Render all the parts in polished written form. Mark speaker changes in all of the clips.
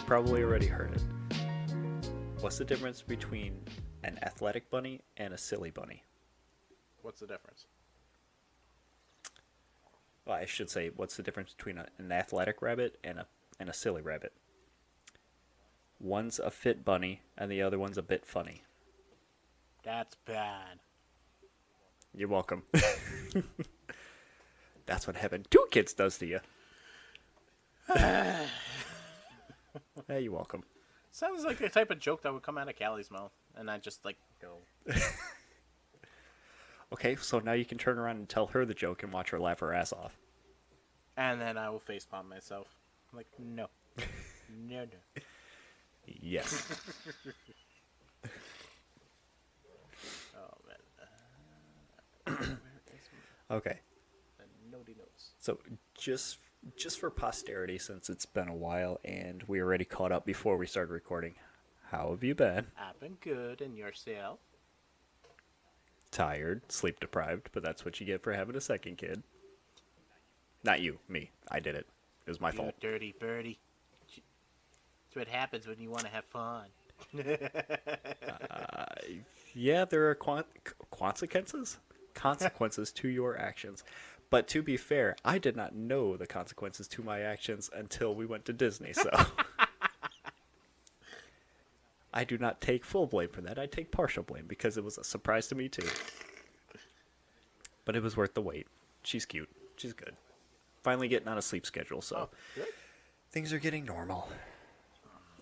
Speaker 1: Probably already heard it. What's the difference between an athletic bunny and a silly bunny?
Speaker 2: What's the difference?
Speaker 1: Well, I should say, what's the difference between an athletic rabbit and a silly rabbit? One's a fit bunny, and the other one's a bit funny.
Speaker 2: That's bad.
Speaker 1: You're welcome. That's what having two kids does to you. Hey, you're welcome.
Speaker 2: Sounds like the type of joke that would come out of Callie's mouth, and I just go.
Speaker 1: Okay, so now you can turn around and tell her the joke and watch her laugh her ass off.
Speaker 2: And then I will facepalm myself. I'm like, no. No.
Speaker 1: Yes.
Speaker 2: Oh, man.
Speaker 1: Okay.
Speaker 2: The notey notes.
Speaker 1: So, just for posterity, since it's been a while and we already caught up before we started recording, how have you been?
Speaker 2: I've been good, and yourself?
Speaker 1: Tired, sleep deprived, but that's what you get for having a second kid. Not you, me. I did it. It was my fault.
Speaker 2: You dirty birdie. That's what happens when you want to have fun.
Speaker 1: Yeah, there are consequences to your actions. But to be fair, I did not know the consequences to my actions until we went to Disney, so I do not take full blame for that. I take partial blame because it was a surprise to me too. But it was worth the wait. She's cute. She's good. Finally getting on a sleep schedule, so things are getting normal.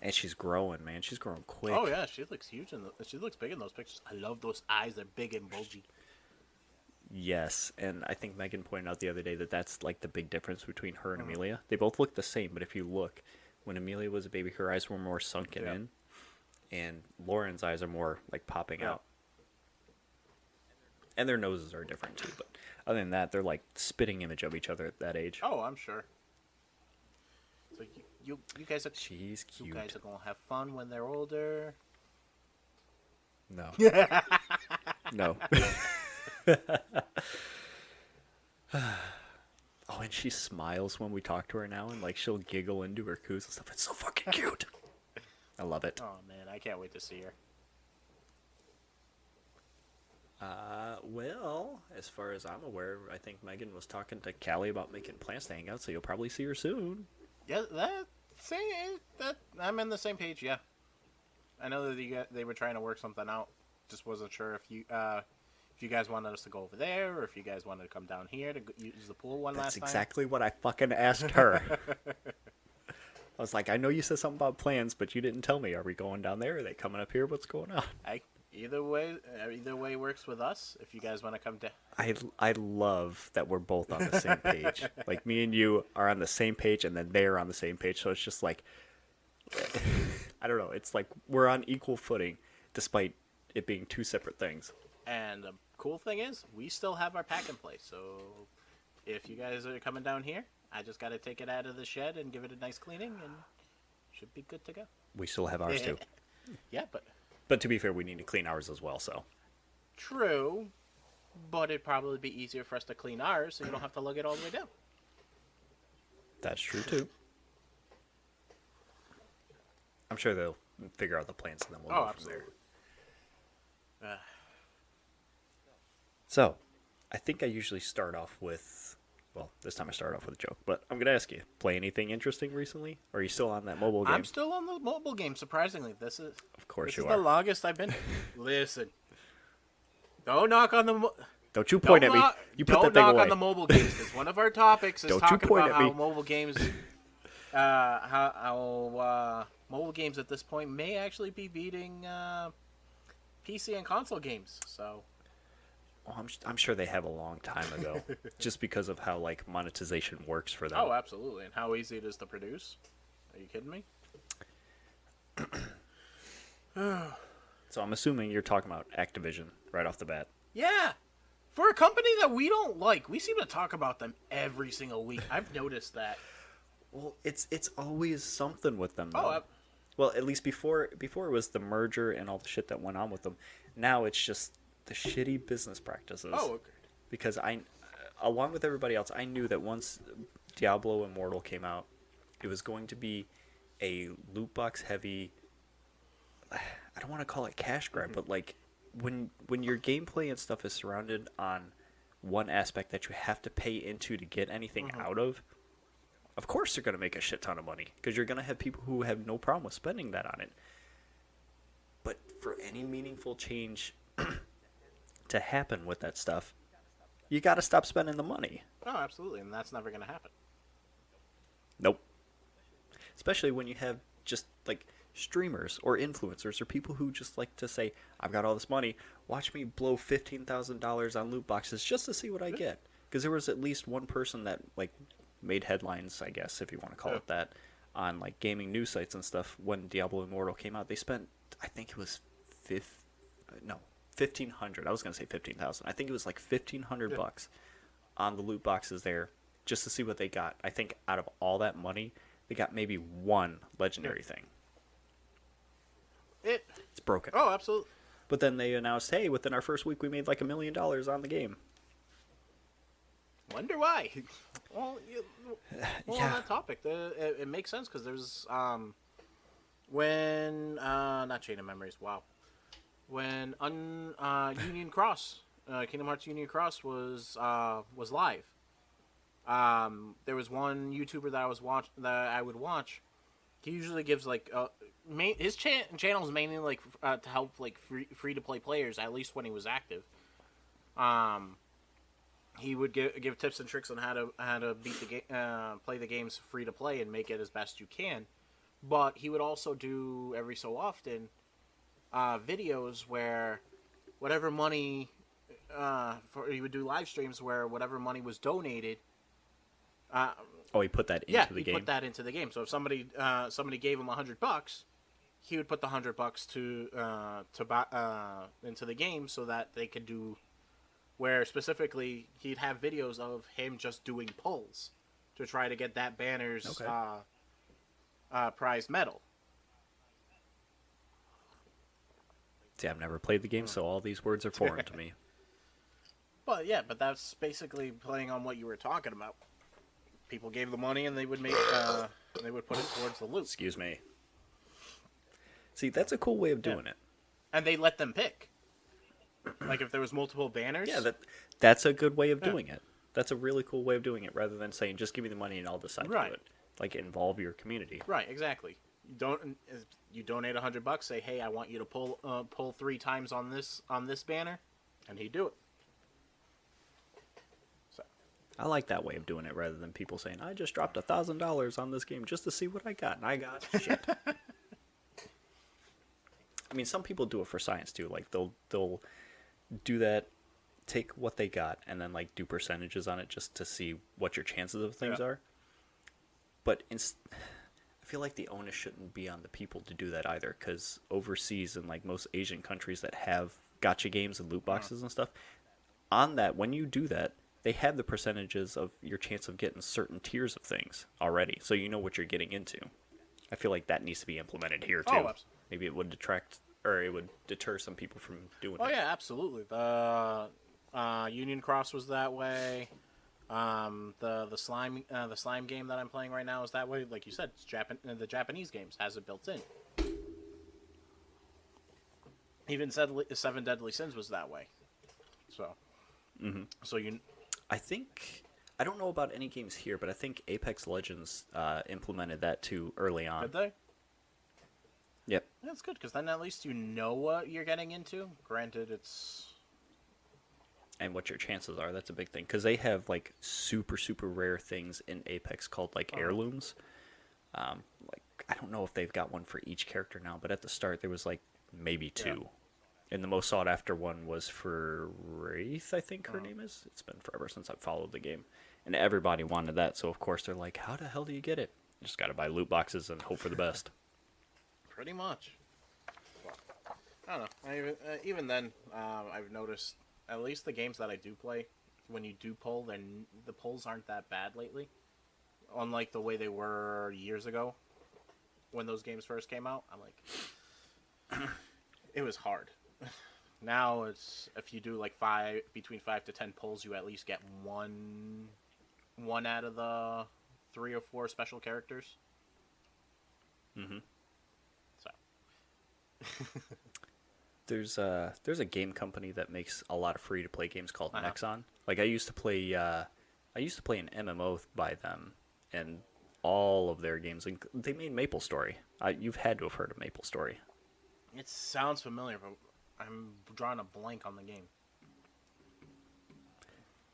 Speaker 1: And she's growing, man. She's growing quick.
Speaker 2: Oh yeah, she looks huge she looks big in those pictures. I love those eyes. They're big and bulgy.
Speaker 1: Yes, and I think Megan pointed out the other day that that's like the big difference between her and Amelia. They both look the same, but if you look, when Amelia was a baby, her eyes were more sunken in, and Lauren's eyes are more like popping out. And their noses are different too, but other than that, they're like spitting image of each other at that age.
Speaker 2: Oh, I'm sure. So you guys are...
Speaker 1: She's cute.
Speaker 2: You guys are going to have fun when they're older?
Speaker 1: No. No. Oh, and she smiles when we talk to her now, and like she'll giggle into her coos and stuff. It's so fucking cute. I love it.
Speaker 2: Oh man, I can't wait to see her.
Speaker 1: Well, as far as I'm aware, I think Megan was talking to Callie about making plans to hang out, so you'll probably see her soon.
Speaker 2: Yeah, I'm in the same page. Yeah, I know that they were trying to work something out. Just wasn't sure if you guys wanted us to go over there, or if you guys wanted to come down here to use the pool last time.
Speaker 1: That's exactly what I fucking asked her. I was like, I know you said something about plans, but you didn't tell me. Are we going down there? Are they coming up here? What's going on?
Speaker 2: Either way works with us. If you guys want to come down,
Speaker 1: I love that we're both on the same page. Like me and you are on the same page, and then they're on the same page. So it's just like, I don't know. It's like we're on equal footing, despite it being two separate things.
Speaker 2: And the cool thing is, we still have our pack in place. So if you guys are coming down here, I just got to take it out of the shed and give it a nice cleaning, and should be good to go.
Speaker 1: We still have ours too.
Speaker 2: Yeah,
Speaker 1: but to be fair, we need to clean ours as well. So
Speaker 2: true, but it'd probably be easier for us to clean ours, so you don't have to lug it all the way down.
Speaker 1: That's true too. I'm sure they'll figure out the plans, and then we'll go from there. So, I think I usually start off with, well, this time I start off with a joke, but I'm going to ask you, play anything interesting recently? Or are you still on that mobile game?
Speaker 2: I'm still on the mobile game, surprisingly. This is
Speaker 1: the longest I've been.
Speaker 2: Listen. Don't knock on the...
Speaker 1: Don't you point at me. You put that
Speaker 2: Don't
Speaker 1: thing
Speaker 2: knock
Speaker 1: away.
Speaker 2: on the mobile games, because one of our topics is
Speaker 1: Don't you
Speaker 2: talking
Speaker 1: point
Speaker 2: about
Speaker 1: at me.
Speaker 2: how mobile games, mobile games at this point may actually be beating PC and console games. So,
Speaker 1: Well, I'm sure they have a long time ago, just because of how like monetization works for them.
Speaker 2: oh, absolutely, and how easy it is to produce. Are you kidding me?
Speaker 1: So I'm assuming you're talking about Activision right off the bat.
Speaker 2: Yeah. For a company that we don't like, we seem to talk about them every single week. I've noticed that.
Speaker 1: Well, it's always something with them, though.
Speaker 2: Oh,
Speaker 1: well, at least before it was the merger and all the shit that went on with them. Now it's just the shitty business practices.
Speaker 2: oh, okay.
Speaker 1: Because along with everybody else, I knew that once Diablo Immortal came out, it was going to be a loot box heavy. I don't want to call it cash grab, but like when your gameplay and stuff is surrounded on one aspect that you have to pay into to get anything out of course they're going to make a shit ton of money because you're going to have people who have no problem with spending that on it. But for any meaningful change to happen with that stuff, you got to stop spending the money.
Speaker 2: Oh, absolutely, and that's never going to happen.
Speaker 1: Nope. Especially when you have just like streamers or influencers or people who just like to say, I've got all this money, watch me blow $15,000 on loot boxes just to see what I get. Because there was at least one person that like made headlines, I guess, if you want to call it that, on like gaming news sites and stuff. When Diablo Immortal came out, they spent, I think it was $1,500. I was going to say 15,000. I think it was like $1,500 on the loot boxes there just to see what they got. I think out of all that money, they got maybe one legendary thing. It's broken.
Speaker 2: Oh, absolutely.
Speaker 1: But then they announced, hey, within our first week, we made like $1 million on the game.
Speaker 2: Wonder why. Well, on
Speaker 1: Yeah.
Speaker 2: that topic, it makes sense because there's when not Chain of Memories. Wow, when Union Cross, Kingdom Hearts Union Cross was live. There was one YouTuber that I would watch. He usually gives like his channel is mainly like to help like free to play players. At least when he was active. He would give tips and tricks on how to beat the game, play the games free to play, and make it as best you can. But he would also do every so often videos where whatever money he would do live streams where whatever money was donated.
Speaker 1: He put that into the game.
Speaker 2: Put that into the game. So if somebody gave him $100, he would put the $100 to buy into the game so that they could do. Where specifically he'd have videos of him just doing pulls to try to get that banner's prize medal.
Speaker 1: See, I've never played the game, so all these words are foreign to me.
Speaker 2: But that's basically playing on what you were talking about. People gave the money and they would make they would put it towards the loot.
Speaker 1: Excuse me. See, that's a cool way of doing it.
Speaker 2: And they let them pick. Like if there was multiple banners.
Speaker 1: Yeah, that's a good way of doing it. That's a really cool way of doing it, rather than saying just give me the money and I'll decide to do it. Like involve your community.
Speaker 2: Right, exactly. You donate $100. Say, hey, I want you to pull 3 times on this banner, and he'd do it. So
Speaker 1: I like that way of doing it, rather than people saying I just dropped $1,000 on this game just to see what I got, and I got shit. I mean, some people do it for science too. Like they'll do that, take what they got, and then like do percentages on it just to see what your chances of things are. But I feel like the onus shouldn't be on the people to do that either, because overseas in like most Asian countries that have gacha games and loot boxes and stuff, on that, when you do that, they have the percentages of your chance of getting certain tiers of things already, so you know what you're getting into. I feel like that needs to be implemented here too.
Speaker 2: absolutely.
Speaker 1: Maybe it would it would deter some people from doing it.
Speaker 2: Oh yeah, absolutely. The Union Cross was that way. The slime game that I'm playing right now is that way. Like you said, it's the Japanese games has it built in. Even 7 Deadly Sins was that way. So, so
Speaker 1: I don't know about any games here, but I think Apex Legends implemented that too early on.
Speaker 2: Did they?
Speaker 1: Yep.
Speaker 2: That's good, because then at least you know what you're getting into. Granted, it's
Speaker 1: and what your chances are. That's a big thing because they have like super super rare things in Apex called like heirlooms. Like I don't know if they've got one for each character now, but at the start there was like maybe two. And the most sought after one was for Wraith, I think her name is. It's been forever since I've followed the game. And everybody wanted that, so of course they're like, how the hell do you get it? You just gotta buy loot boxes and hope for the best.
Speaker 2: Pretty much. Well, I don't know. Even then, I've noticed, at least the games that I do play, when you do pull, then the pulls aren't that bad lately. Unlike the way they were years ago, when those games first came out. I'm like, it was hard. Now it's if you do like between 5 to 10 pulls, you at least get one out of the 3 or 4 special characters.
Speaker 1: Mm-hmm.
Speaker 2: So
Speaker 1: there's a game company that makes a lot of free to play games called Nexon. Like I used to play an MMO by them, and all of their games. They made MapleStory. You've had to have heard of MapleStory.
Speaker 2: It sounds familiar, but I'm drawing a blank on the game.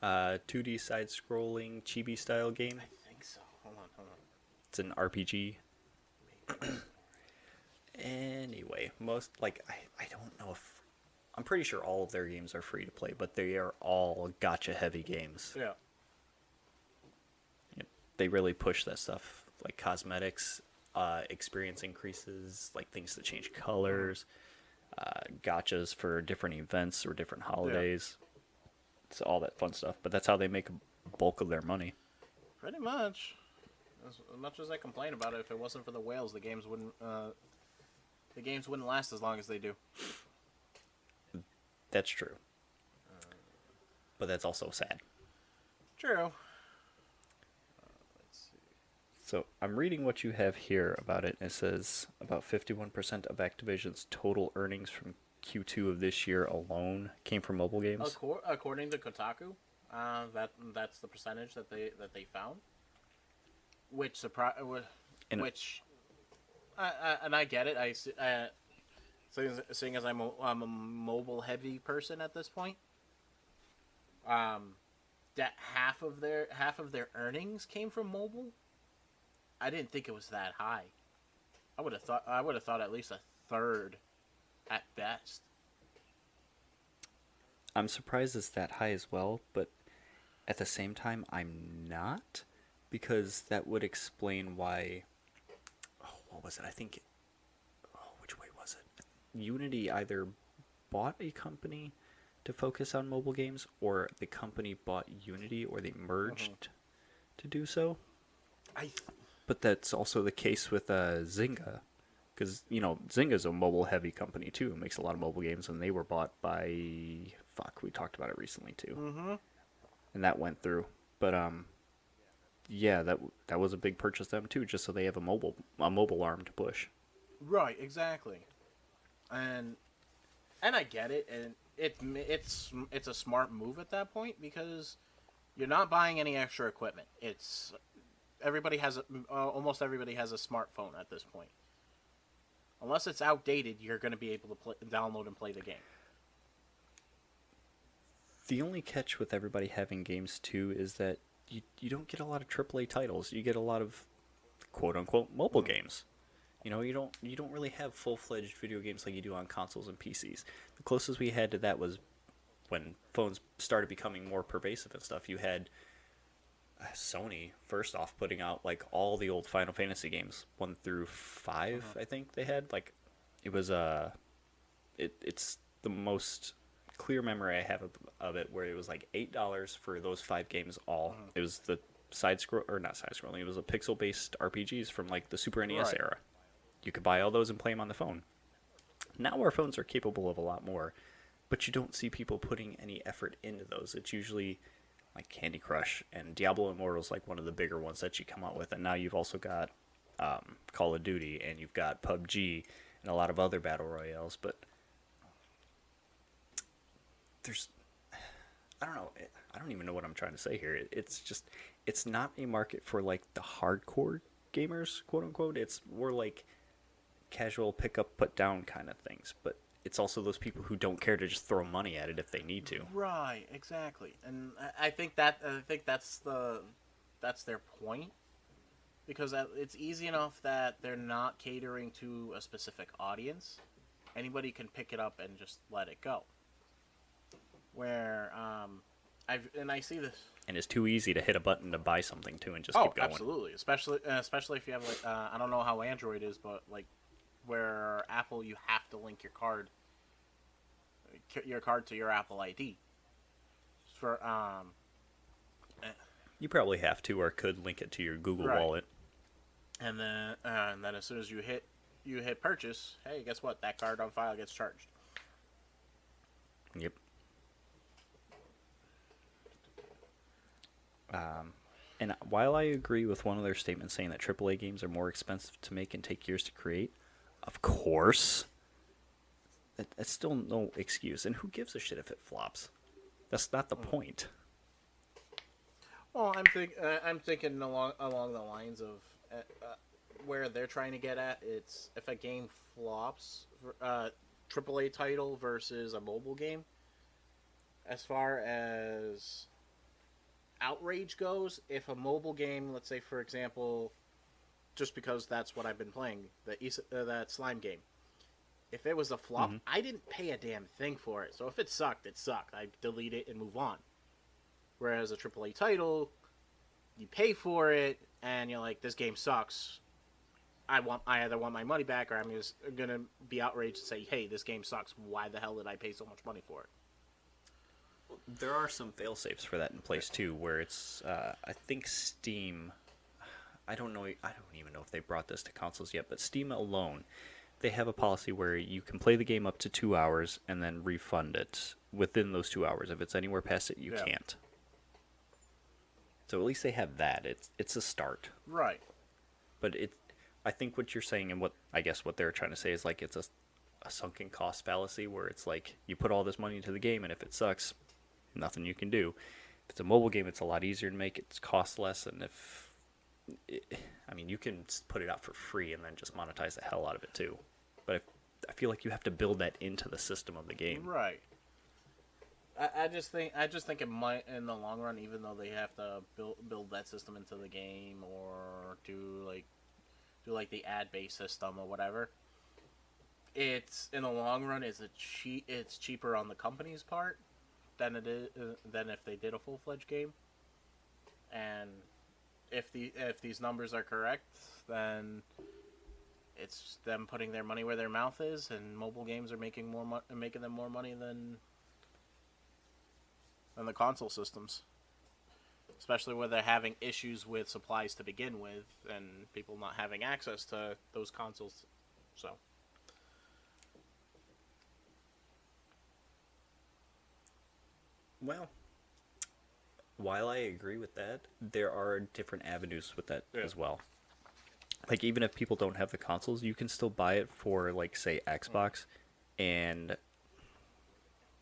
Speaker 1: 2D side-scrolling chibi style game.
Speaker 2: I think so. Hold on.
Speaker 1: It's an RPG. Anyway, most I don't know if I'm pretty sure all of their games are free to play, but they are all gacha heavy games.
Speaker 2: Yeah.
Speaker 1: Yep. They really push that stuff, like cosmetics, experience increases, like things that change colors, gachas for different events or different holidays. Yeah. It's all that fun stuff, but that's how they make a bulk of their money.
Speaker 2: Pretty much. As much as I complain about it, if it wasn't for the whales, the games wouldn't last as long as they do.
Speaker 1: That's true. But that's also sad.
Speaker 2: True. Let's see.
Speaker 1: So I'm reading what you have here about it. It says about 51% of Activision's total earnings from Q2 of this year alone came from mobile games.
Speaker 2: According to Kotaku, that's the percentage that they found. And I get it. Seeing as I'm a mobile heavy person at this point, that half of their earnings came from mobile. I didn't think it was that high. I would have thought at least a third, at best.
Speaker 1: I'm surprised it's that high as well, but at the same time, I'm not, because that would explain why. Oh, what was it? I think. Which way was it? Unity either bought a company to focus on mobile games, or the company bought Unity, or they merged to do so. But that's also the case with Zynga, because Zynga's a mobile-heavy company too. It makes a lot of mobile games, and they were bought by we talked about it recently too, and that went through. But yeah, that was a big purchase them too, just so they have a mobile arm to push.
Speaker 2: Right, exactly, and I get it, and it's a smart move at that point because you're not buying any extra equipment. Almost everybody has a smartphone at this point. Unless it's outdated, you're going to be able to download and play the game.
Speaker 1: The only catch with everybody having games too is that you don't get a lot of AAA titles. You get a lot of quote unquote mobile games. You don't really have full-fledged video games like you do on consoles and PCs. The closest we had to that was when phones started becoming more pervasive and stuff. You had Sony first off putting out like all the old Final Fantasy games 1 through 5. I think they had it was it's the most clear memory I have of it, where it was like $8 for those 5 games all. It was the not side scrolling, it was a pixel based RPGs from like the Super NES era. You could buy all those and play them on the phone. Now our phones are capable of a lot more, but you don't see people putting any effort into those. It's usually like Candy Crush, and Diablo Immortal is like one of the bigger ones that you come out with. And now you've also got Call of Duty, and you've got PUBG, and a lot of other battle royales. But I don't know. I don't even know what I'm trying to say here. It's not a market for like the hardcore gamers, quote unquote. It's more like casual pick up, put down kind of things. But it's also those people who don't care to just throw money at it if they need to.
Speaker 2: Right, exactly. And I think that's their point, because it's easy enough that they're not catering to a specific audience. Anybody can pick it up and just let it go. Where I see this,
Speaker 1: And it's too easy to hit a button to buy something too and just keep going.
Speaker 2: Absolutely, especially if you have like I don't know how Android is, but like where Apple, you have to link your card to your Apple ID for
Speaker 1: You probably have to, or could link it to your Google Wallet.
Speaker 2: and then as soon as you hit purchase, hey, guess what? That card on file gets charged.
Speaker 1: Yep. And while I agree with one of their statements saying that AAA games are more expensive to make and take years to create, of course, that's still no excuse. And who gives a shit if it flops? That's not the point.
Speaker 2: Well, I'm thinking along the lines of where they're trying to get at. It's if a game flops, AAA title versus a mobile game. As far as outrage goes, if a mobile game, let's say for example, just because that's what I've been playing, that slime game. If it was a flop, I didn't pay a damn thing for it. So if it sucked, it sucked. I delete it and move on. Whereas a AAA title, you pay for it, and you're like, this game sucks. I either want my money back, or I'm just gonna be outraged and say, hey, this game sucks. Why the hell did I pay so much money for it?
Speaker 1: There are some fail-safes for that in place too, where it's I think Steam. I don't even know if they brought this to consoles yet, but Steam alone, they have a policy where you can play the game up to 2 hours and then refund it within those 2 hours. If it's anywhere past it, you can't. So at least they have that. It's a start.
Speaker 2: Right.
Speaker 1: But I think what you're saying, and what they're trying to say is like it's a sunken cost fallacy, where it's like you put all this money into the game, and if it sucks, nothing you can do. If it's a mobile game, it's a lot easier to make. It costs less, and you can put it out for free and then just monetize the hell out of it too. But I feel like you have to build that into the system of the game.
Speaker 2: Right. I just think it might, in the long run, even though they have to build that system into the game, or do like the ad-based system or whatever. It's in the long run, it's cheaper on the company's part than if they did a full-fledged game. And if these numbers are correct, then it's them putting their money where their mouth is, and mobile games are making them more money than the console systems. Especially where they're having issues with supplies to begin with, and people not having access to those consoles. So.
Speaker 1: Well, while I agree with that, there are different avenues with that as well. Like, even if people don't have the consoles, you can still buy it for, like, say, Xbox, and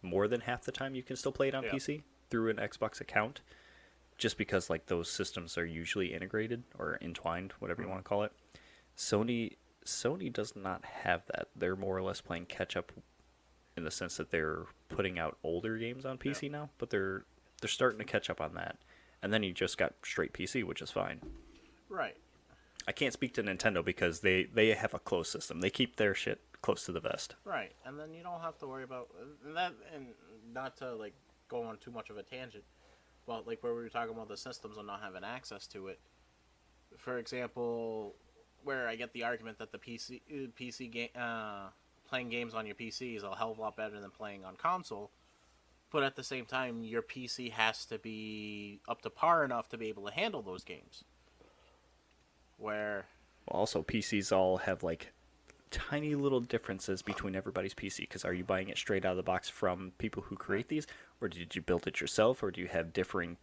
Speaker 1: more than half the time you can still play it on PC through an Xbox account, just because, like, those systems are usually integrated or entwined, whatever you want to call it. Sony does not have that. They're more or less playing catch-up in the sense that they're putting out older games on PC now, but they're starting to catch up on that. And then you just got straight PC, which is fine.
Speaker 2: Right.
Speaker 1: I can't speak to Nintendo because they have a closed system. They keep their shit close to the vest.
Speaker 2: Right, and then you don't have to worry about that. And not to like go on too much of a tangent, but like where we were talking about the systems and not having access to it. For example, where I get the argument that the PC game playing games on your PC is a hell of a lot better than playing on console. But at the same time, your PC has to be up to par enough to be able to handle those games. Where...
Speaker 1: Well, also, PCs all have, like, tiny little differences between everybody's PC. Because are you buying it straight out of the box from people who create these? Or did you build it yourself? Or do you have differing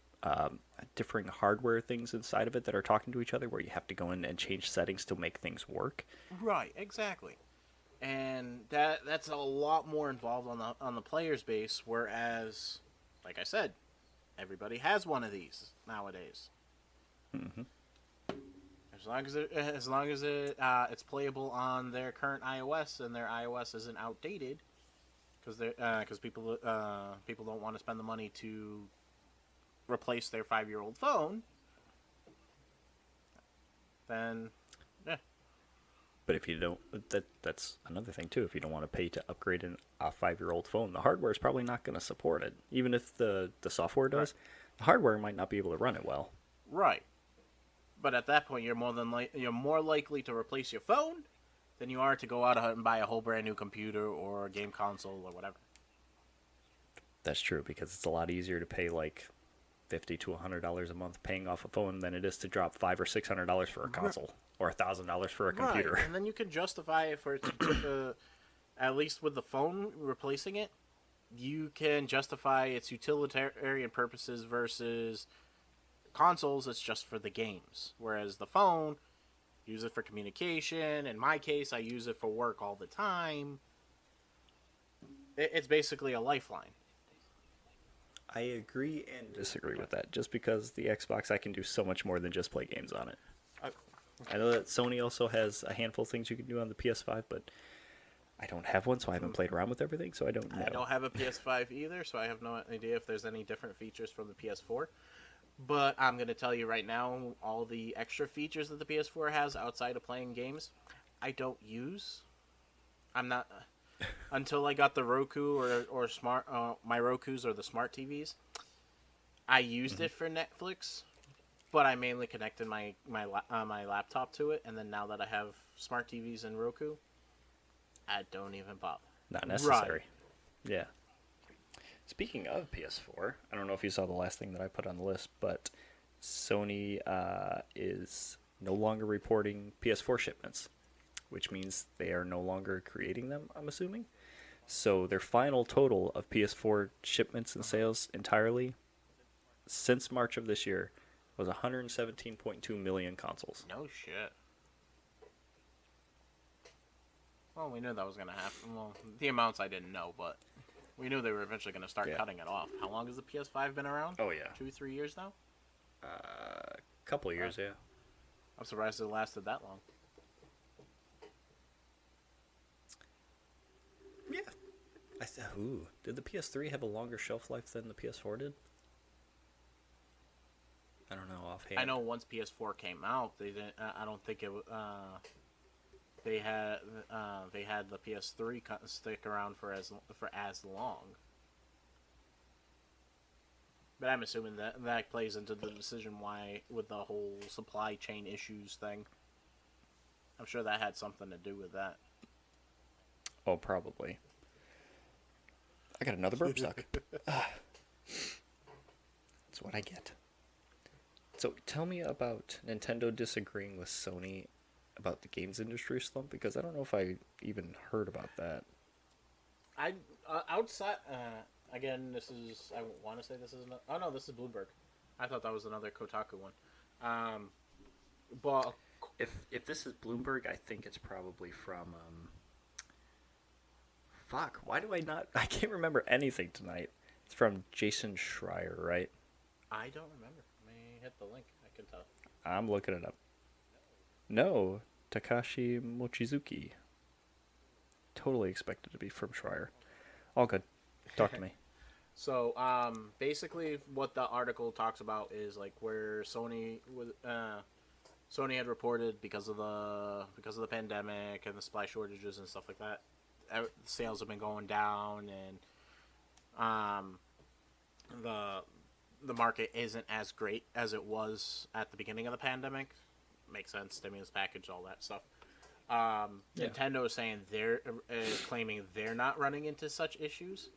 Speaker 1: hardware things inside of it that are talking to each other where you have to go in and change settings to make things work?
Speaker 2: Right, exactly. And that's a lot more involved on the player's base, whereas, like I said, everybody has one of these nowadays.
Speaker 1: Mm-hmm.
Speaker 2: As long as it's playable on their current iOS and their iOS isn't outdated, because people don't want to spend the money to replace their 5-year-old phone. Then, yeah.
Speaker 1: But if you don't, that's another thing too. If you don't want to pay to upgrade a 5-year-old phone, the hardware is probably not going to support it. Even if the software does, the hardware might not be able to run it well.
Speaker 2: Right. But at that point, you're more likely to replace your phone than you are to go out and buy a whole brand new computer or a game console or whatever.
Speaker 1: That's true, because it's a lot easier to pay like $50 to $100 a month paying off a phone than it is to drop $500 or $600 for a console or $1,000 for a computer.
Speaker 2: Right. And then you can justify it for at least with the phone replacing it, you can justify its utilitarian purposes versus consoles. It's just for the games, whereas the phone, use it for communication. In my case, I use it for work all the time. It's basically a lifeline.
Speaker 1: I agree and disagree with that. Just because the Xbox, I can do so much more than just play games on it. I know that Sony also has a handful of things you can do on the PS5, but I don't have one, so I haven't played around with everything, so I don't know.
Speaker 2: I don't have a PS5 either, so I have no idea if there's any different features from the PS4. But I'm going to tell you right now, all the extra features that the PS4 has outside of playing games, I don't use. I'm not... Until I got the Roku or smart my Rokus or the smart TVs, I used it for Netflix, but I mainly connected my laptop to it. And then now that I have smart TVs and Roku, I don't even bother.
Speaker 1: Not necessary. Right. Yeah. Speaking of PS4, I don't know if you saw the last thing that I put on the list, but Sony is no longer reporting PS4 shipments, which means they are no longer creating them, I'm assuming. So their final total of PS4 shipments and sales entirely since March of this year was 117.2 million consoles.
Speaker 2: No shit. Well, we knew that was going to happen. Well, the amounts I didn't know, but we knew they were eventually going to start cutting it off. How long has the PS5 been around?
Speaker 1: Oh, yeah.
Speaker 2: 2-3 years now?
Speaker 1: Couple of years, yeah.
Speaker 2: I'm surprised it lasted that long.
Speaker 1: Yeah. Did the PS3 have a longer shelf life than the PS4 did? I don't know offhand.
Speaker 2: I know once PS4 came out, they didn't. I don't think it. They had the PS3 stick around for as long. But I'm assuming that plays into the decision why with the whole supply chain issues thing. I'm sure that had something to do with that.
Speaker 1: Oh, probably. I got another burp suck. That's what I get. So tell me about Nintendo disagreeing with Sony about the games industry slump, because I don't know if I even heard about that.
Speaker 2: Outside again, this is, I want to say this is oh no, this is Bloomberg. I thought that was another Kotaku one. But
Speaker 1: if this is Bloomberg, I think it's probably from why do I can't remember anything tonight. It's from Jason Schreier, right?
Speaker 2: I don't remember. Let me hit the link. I can tell.
Speaker 1: I'm looking it up. No, Takashi Mochizuki. Totally expected to be from Schreier. All good. Talk to me.
Speaker 2: So, basically, what the article talks about is like where Sony had reported because of the pandemic and the supply shortages and stuff like that, sales have been going down, and the market isn't as great as it was at the beginning of the pandemic. Makes sense. Stimulus package, all that stuff. Nintendo is saying they're claiming they're not running into such issues.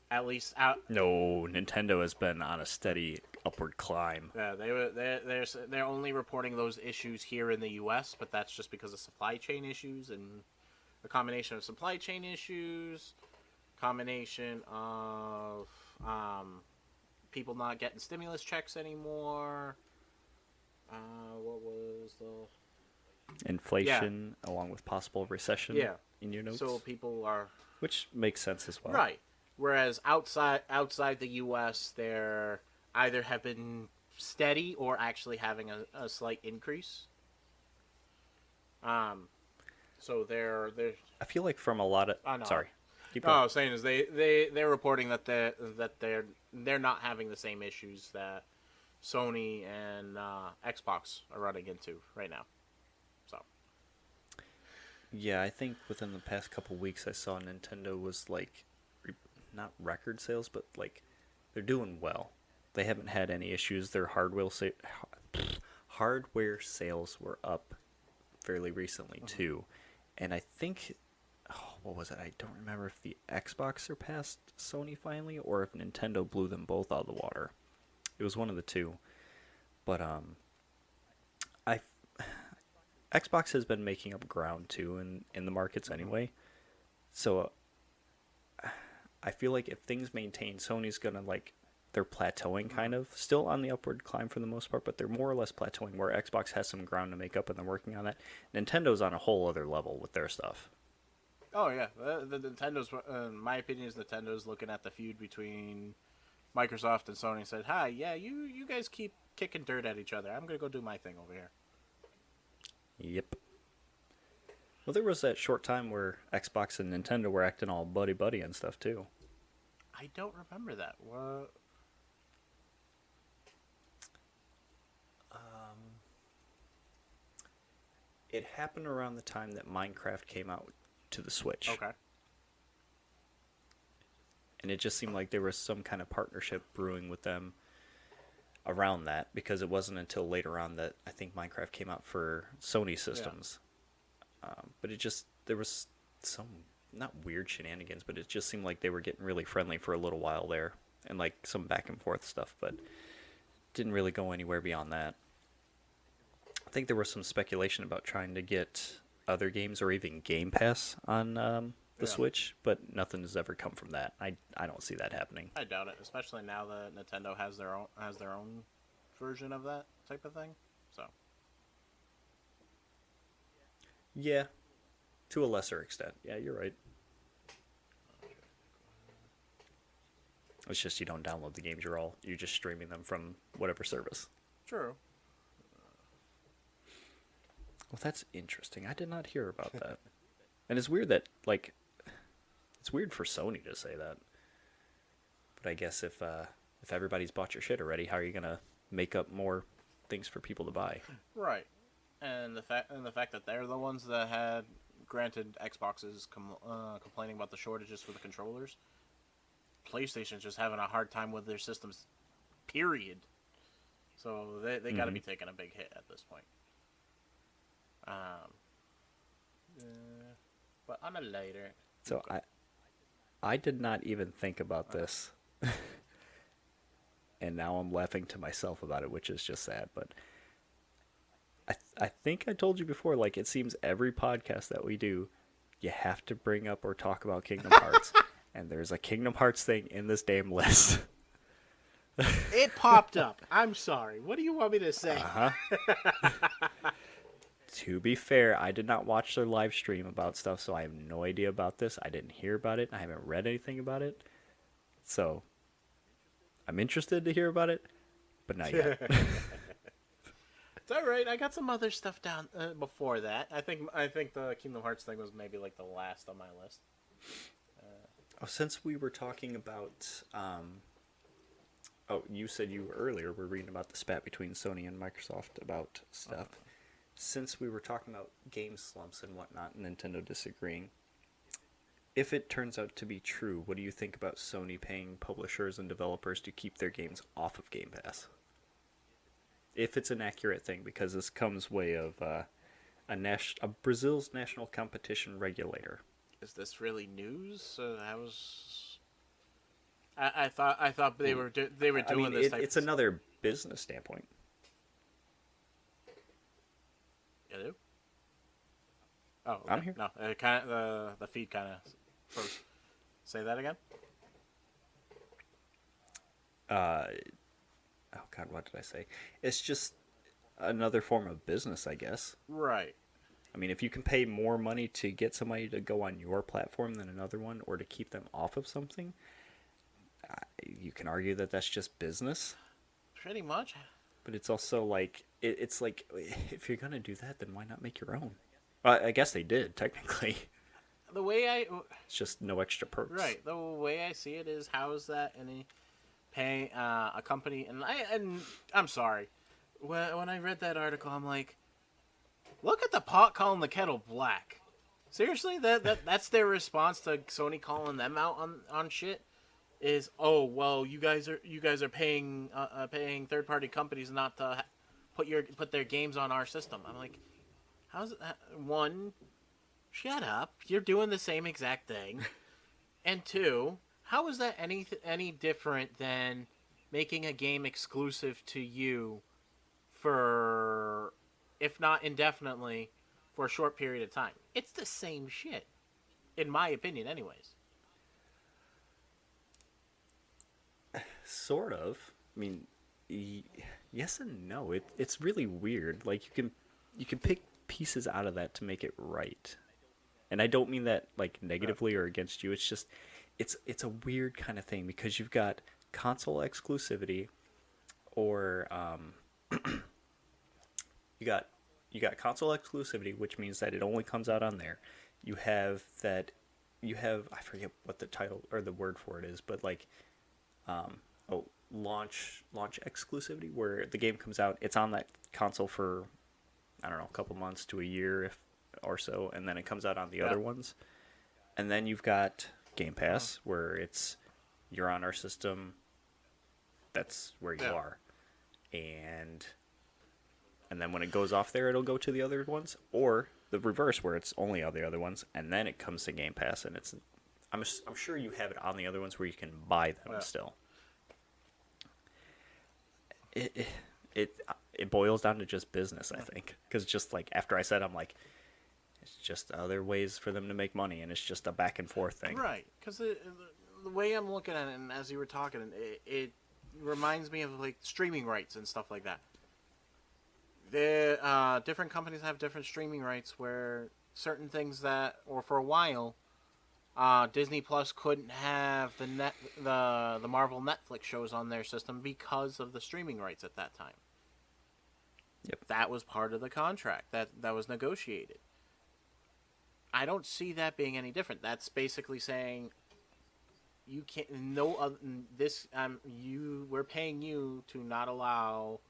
Speaker 2: At least
Speaker 1: No, Nintendo has been on a steady upward climb.
Speaker 2: Yeah, they're only reporting those issues here in the U.S., but that's just because of supply chain issues, and a combination of supply chain issues, combination of people not getting stimulus checks anymore. What was the
Speaker 1: inflation along with possible recession?
Speaker 2: Yeah.
Speaker 1: In your notes.
Speaker 2: So people are,
Speaker 1: which makes sense as well.
Speaker 2: Right. Whereas outside the U.S., they're either have been steady or actually having a slight increase. So they're.
Speaker 1: I feel like from a lot of.
Speaker 2: Oh, no.
Speaker 1: Sorry. Keep
Speaker 2: No,
Speaker 1: going.
Speaker 2: I was saying is they're reporting that they're not having the same issues that Sony and Xbox are running into right now. So
Speaker 1: Yeah, I think within the past couple weeks I saw Nintendo was like, not record sales, but like they're doing well. They haven't had any issues. Their hardware sales were up fairly recently too, and I think, oh, what was it? I don't remember if the Xbox surpassed Sony finally, or if Nintendo blew them both out of the water. It was one of the two, but I Xbox has been making up ground too in the markets anyway. So I feel like if things maintain, Sony's gonna like they're plateauing kind of, still on the upward climb for the most part, but they're more or less plateauing where Xbox has some ground to make up and they're working on that. Nintendo's on a whole other level with their stuff.
Speaker 2: oh yeah, the Nintendo's my opinion is Nintendo's looking at the feud between Microsoft and Sony and said, "Hi, yeah, you guys keep kicking dirt at each other. I'm gonna go do my thing over here."
Speaker 1: Yep. Well, there was that short time where Xbox and Nintendo were acting all buddy-buddy and stuff too.
Speaker 2: I don't remember that. What?
Speaker 1: It happened around the time that Minecraft came out to the Switch.
Speaker 2: Okay.
Speaker 1: And it just seemed like there was some kind of partnership brewing with them around that, because it wasn't until later on that I think Minecraft came out for Sony systems. Yeah. But there was some, not weird shenanigans, but it just seemed like they were getting really friendly for a little while there, and like some back and forth stuff, but didn't really go anywhere beyond that. I think there was some speculation about trying to get other games or even Game Pass on the Switch, but nothing has ever come from that. I don't see that happening.
Speaker 2: I doubt it, especially now that Nintendo has their own version of that type of thing. So
Speaker 1: yeah, to a lesser extent. Yeah, you're right. It's just you don't download the games. You're just streaming them from whatever service.
Speaker 2: true.
Speaker 1: Well, that's interesting. I did not hear about that. And it's weird that, like, it's weird for Sony to say that. But I guess if everybody's bought your shit already, how are you gonna make up more things for people to buy?
Speaker 2: Right. And the fact that they're the ones that had granted Xboxes complaining about the shortages for the controllers. PlayStation's just having a hard time with their systems. Period. So they got to be taking a big hit at this point. But on a lighter.
Speaker 1: So I did not even think about this, and now I'm laughing to myself about it, which is just sad. But I think I told you before, like, it seems every podcast that we do, you have to bring up or talk about Kingdom Hearts, and there's a Kingdom Hearts thing in this damn list.
Speaker 2: It popped up. I'm sorry. What do you want me to say?
Speaker 1: To be fair, I did not watch their live stream about stuff, so I have no idea about this. I didn't hear about it. I haven't read anything about it. So, I'm interested to hear about it, but not yet.
Speaker 2: It's all right. I got some other stuff down before that. I think the Kingdom Hearts thing was maybe like the last on my list.
Speaker 1: Since we were talking about... you said you earlier were reading about the spat between Sony and Microsoft about stuff. Since we were talking about game slumps and whatnot, Nintendo disagreeing, if it turns out to be true, what do you think about Sony paying publishers and developers to keep their games off of Game Pass? If it's an accurate thing, because this comes way of a Brazil's national competition regulator.
Speaker 2: Is this really news? That was. I thought they were doing this.
Speaker 1: It's another business standpoint.
Speaker 2: Hello? Oh, okay.
Speaker 1: I'm here.
Speaker 2: No, the feed kind of froze. Say that again.
Speaker 1: Oh God, what did I say? It's just another form of business, I guess.
Speaker 2: Right.
Speaker 1: I mean, if you can pay more money to get somebody to go on your platform than another one, or to keep them off of something, you can argue that that's just business.
Speaker 2: Pretty much.
Speaker 1: But it's also like, it's like, if you're going to do that, then why not make your own? Well, I guess they did, technically.
Speaker 2: the way I
Speaker 1: It's just no extra perks.
Speaker 2: right, the way I see it is, how is that any pay a company? And I'm sorry, when I read that article, I'm like, look at the pot calling the kettle black. Seriously, that's their response to Sony calling them out on shit. Is, oh well, you guys are paying third party companies not to put their games on our system. I'm like, how's it, one, shut up, you're doing the same exact thing, and two, how is that any different than making a game exclusive to you for, if not indefinitely, for a short period of time? It's the same shit, in my opinion, anyways.
Speaker 1: Sort of. I mean, yes and no. It's really weird. Like you can pick pieces out of that to make it right. And I don't mean that like negatively or against you. It's just it's a weird kind of thing because you've got console exclusivity, or you got console exclusivity, which means that it only comes out on there. You have I forget what the title or the word for it is, but like launch exclusivity, where the game comes out, it's on that console for, I don't know, a couple months to a year or so, and then it comes out on the other ones. And then you've got Game Pass, where it's, you're on our system, that's where you are. And then when it goes off there, it'll go to the other ones, or the reverse, where it's only on the other ones, and then it comes to Game Pass, and it's, I'm sure you have it on the other ones where you can buy them still. It boils down to just business, I think, because just like after I said, I'm like, it's just other ways for them to make money, and it's just a back and forth thing,
Speaker 2: right? Because the way I'm looking at it, and as you were talking, it reminds me of like streaming rights and stuff like that. The different companies have different streaming rights, where certain things that, or for a while, Disney Plus couldn't have the Marvel Netflix shows on their system because of the streaming rights at that time.
Speaker 1: Yep.
Speaker 2: That was part of the contract that was negotiated. I don't see that being any different. That's basically saying you can't, we're paying you to not allow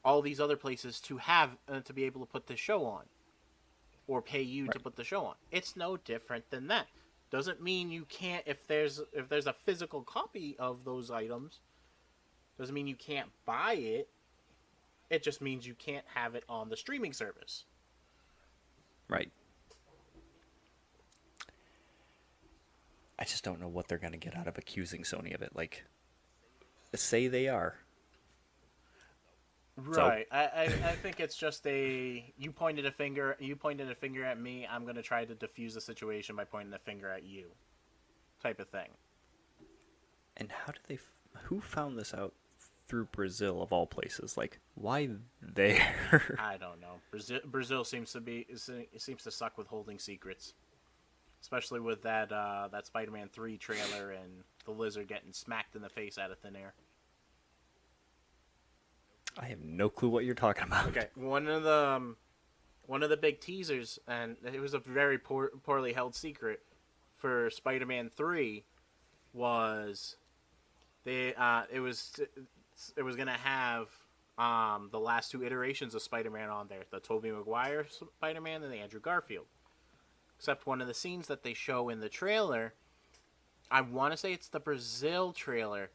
Speaker 2: all these other places to have to be able to put this show on, or pay you to put the show on. It's no different than that. Doesn't mean you can't, if there's a physical copy of those items, doesn't mean you can't buy it. It just means you can't have it on the streaming service.
Speaker 1: Right. I just don't know what they're going to get out of accusing Sony of it. Like, say they are.
Speaker 2: Right. So. I think it's just you pointed a finger at me, I'm going to try to diffuse the situation by pointing a finger at you, type of thing. And
Speaker 1: how did who found this out through Brazil of all places? Like, why there?
Speaker 2: I don't know. Brazil seems to suck with holding secrets, especially with that Spider-Man 3 trailer and the lizard getting smacked in the face out of thin air.
Speaker 1: I have no clue what you're talking about.
Speaker 2: Okay, one of the big teasers, and it was a very poorly held secret for Spider-Man 3, was it was going to have the last two iterations of Spider-Man on there, the Tobey Maguire Spider-Man and the Andrew Garfield. Except one of the scenes that they show in the trailer, I want to say it's the Brazil trailer,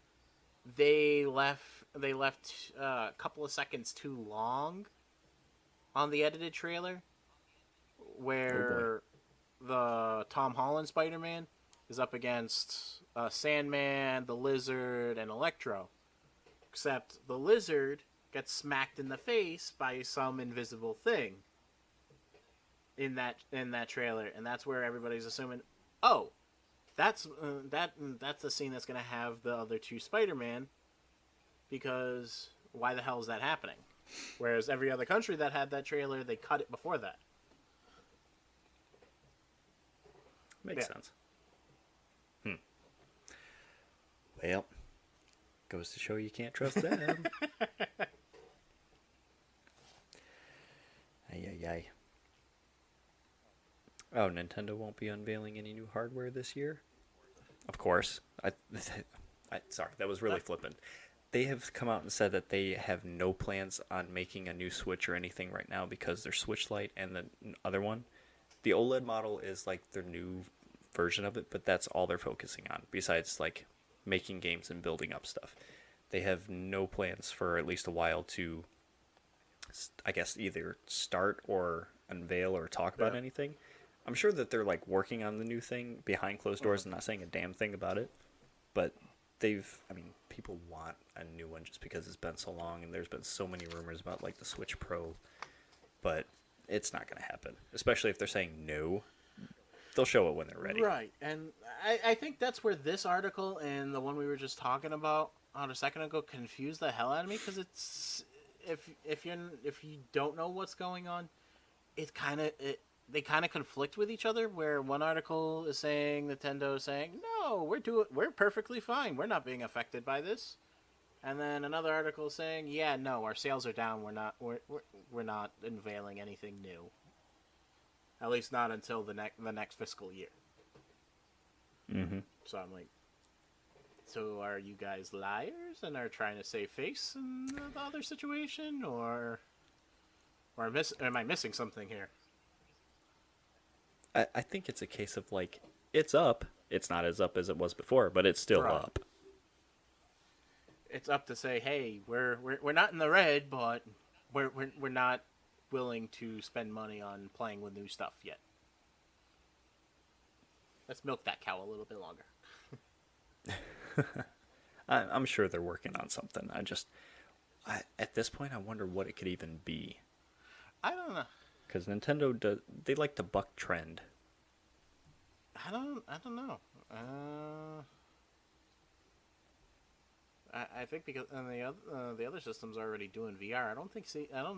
Speaker 2: they left a couple of seconds too long on the edited trailer, where the Tom Holland Spider-Man is up against Sandman, the Lizard, and Electro. Except the Lizard gets smacked in the face by some invisible thing in that trailer, and that's where everybody's assuming, oh, that's the scene that's going to have the other two Spider-Man, because why the hell is that happening? Whereas every other country that had that trailer, they cut it before that.
Speaker 1: Makes sense. Well, goes to show you can't trust them. Ay. Oh, Nintendo won't be unveiling any new hardware this year? Of course. Sorry, that was really flippant. They have come out and said that they have no plans on making a new Switch or anything right now because their Switch Lite and the other one, the OLED model is like their new version of it, but that's all they're focusing on besides like making games and building up stuff. They have no plans for at least a while to, I guess, either start or unveil or talk about anything. I'm sure that they're like working on the new thing behind closed doors and not saying a damn thing about it. But people want a new one just because it's been so long and there's been so many rumors about like the Switch Pro. But it's not going to happen, especially if they're saying no. They'll show it when they're ready.
Speaker 2: Right, and I think that's where this article and the one we were just talking about a second ago confused the hell out of me, because it's if you don't know what's going on, they kind of conflict with each other. Where one article is saying Nintendo is saying no, we're perfectly fine, we're not being affected by this, and then another article is saying yeah, no, our sales are down, we're not unveiling anything new. At least not until the next fiscal year.
Speaker 1: Mm-hmm.
Speaker 2: So I'm like, so are you guys liars and are trying to save face in the other situation, or am I missing something here?
Speaker 1: I think it's a case of like, it's up. It's not as up as it was before, but it's still up.
Speaker 2: It's up to say, hey, we're not in the red, but we're not willing to spend money on playing with new stuff yet. Let's milk that cow a little bit longer.
Speaker 1: I'm sure they're working on something. At this point, I wonder what it could even be.
Speaker 2: I don't know.
Speaker 1: Because Nintendo they like to buck trend.
Speaker 2: I don't know. I think because the other systems are already doing VR. I don't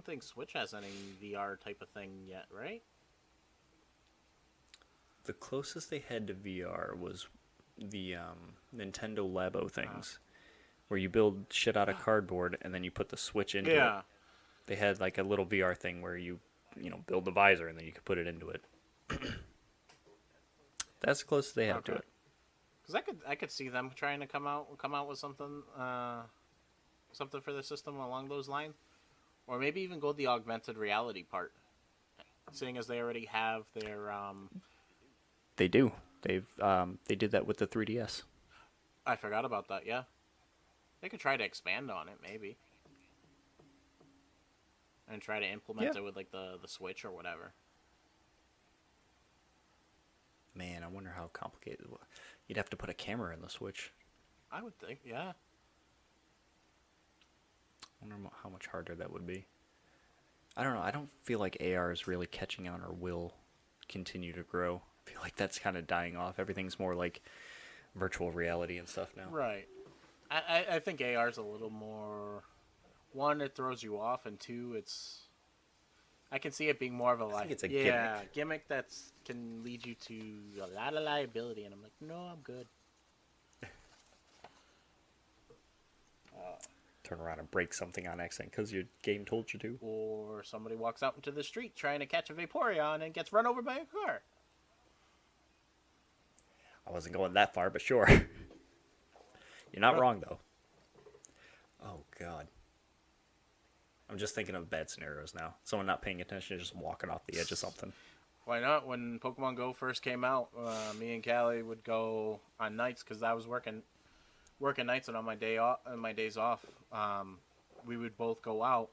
Speaker 2: think Switch has any VR type of thing yet, right?
Speaker 1: The closest they had to VR was the Nintendo Labo things, where you build shit out of cardboard and then you put the Switch into it. They had like a little VR thing where you build the visor and then you could put it into it. That's the closest they have to it.
Speaker 2: Because I could see them trying to come out with something for the system along those lines, or maybe even go the augmented reality part, seeing as they already have their.
Speaker 1: They do. They did that with the 3DS.
Speaker 2: I forgot about that. Yeah, they could try to expand on it maybe, and try to implement it with like the Switch or whatever.
Speaker 1: Man, I wonder how complicated it was. You'd have to put a camera in the Switch.
Speaker 2: I would think, yeah.
Speaker 1: I wonder how much harder that would be. I don't know. I don't feel like AR is really catching on or will continue to grow. I feel like that's kind of dying off. Everything's more like virtual reality and stuff now.
Speaker 2: Right. I think AR is a little more... One, it throws you off, and two, it's... I can see it being more of a gimmick that can lead you to a lot of liability, and I'm like, no, I'm good.
Speaker 1: Turn around and break something on accident because your game told you to.
Speaker 2: Or somebody walks out into the street trying to catch a Vaporeon and gets run over by a car.
Speaker 1: I wasn't going that far, but sure. You're not wrong, though. Oh, God. I'm just thinking of bad scenarios now. Someone not paying attention, just walking off the edge of something.
Speaker 2: Why not? When Pokemon Go first came out, me and Callie would go on nights because I was working nights, and on my days off, we would both go out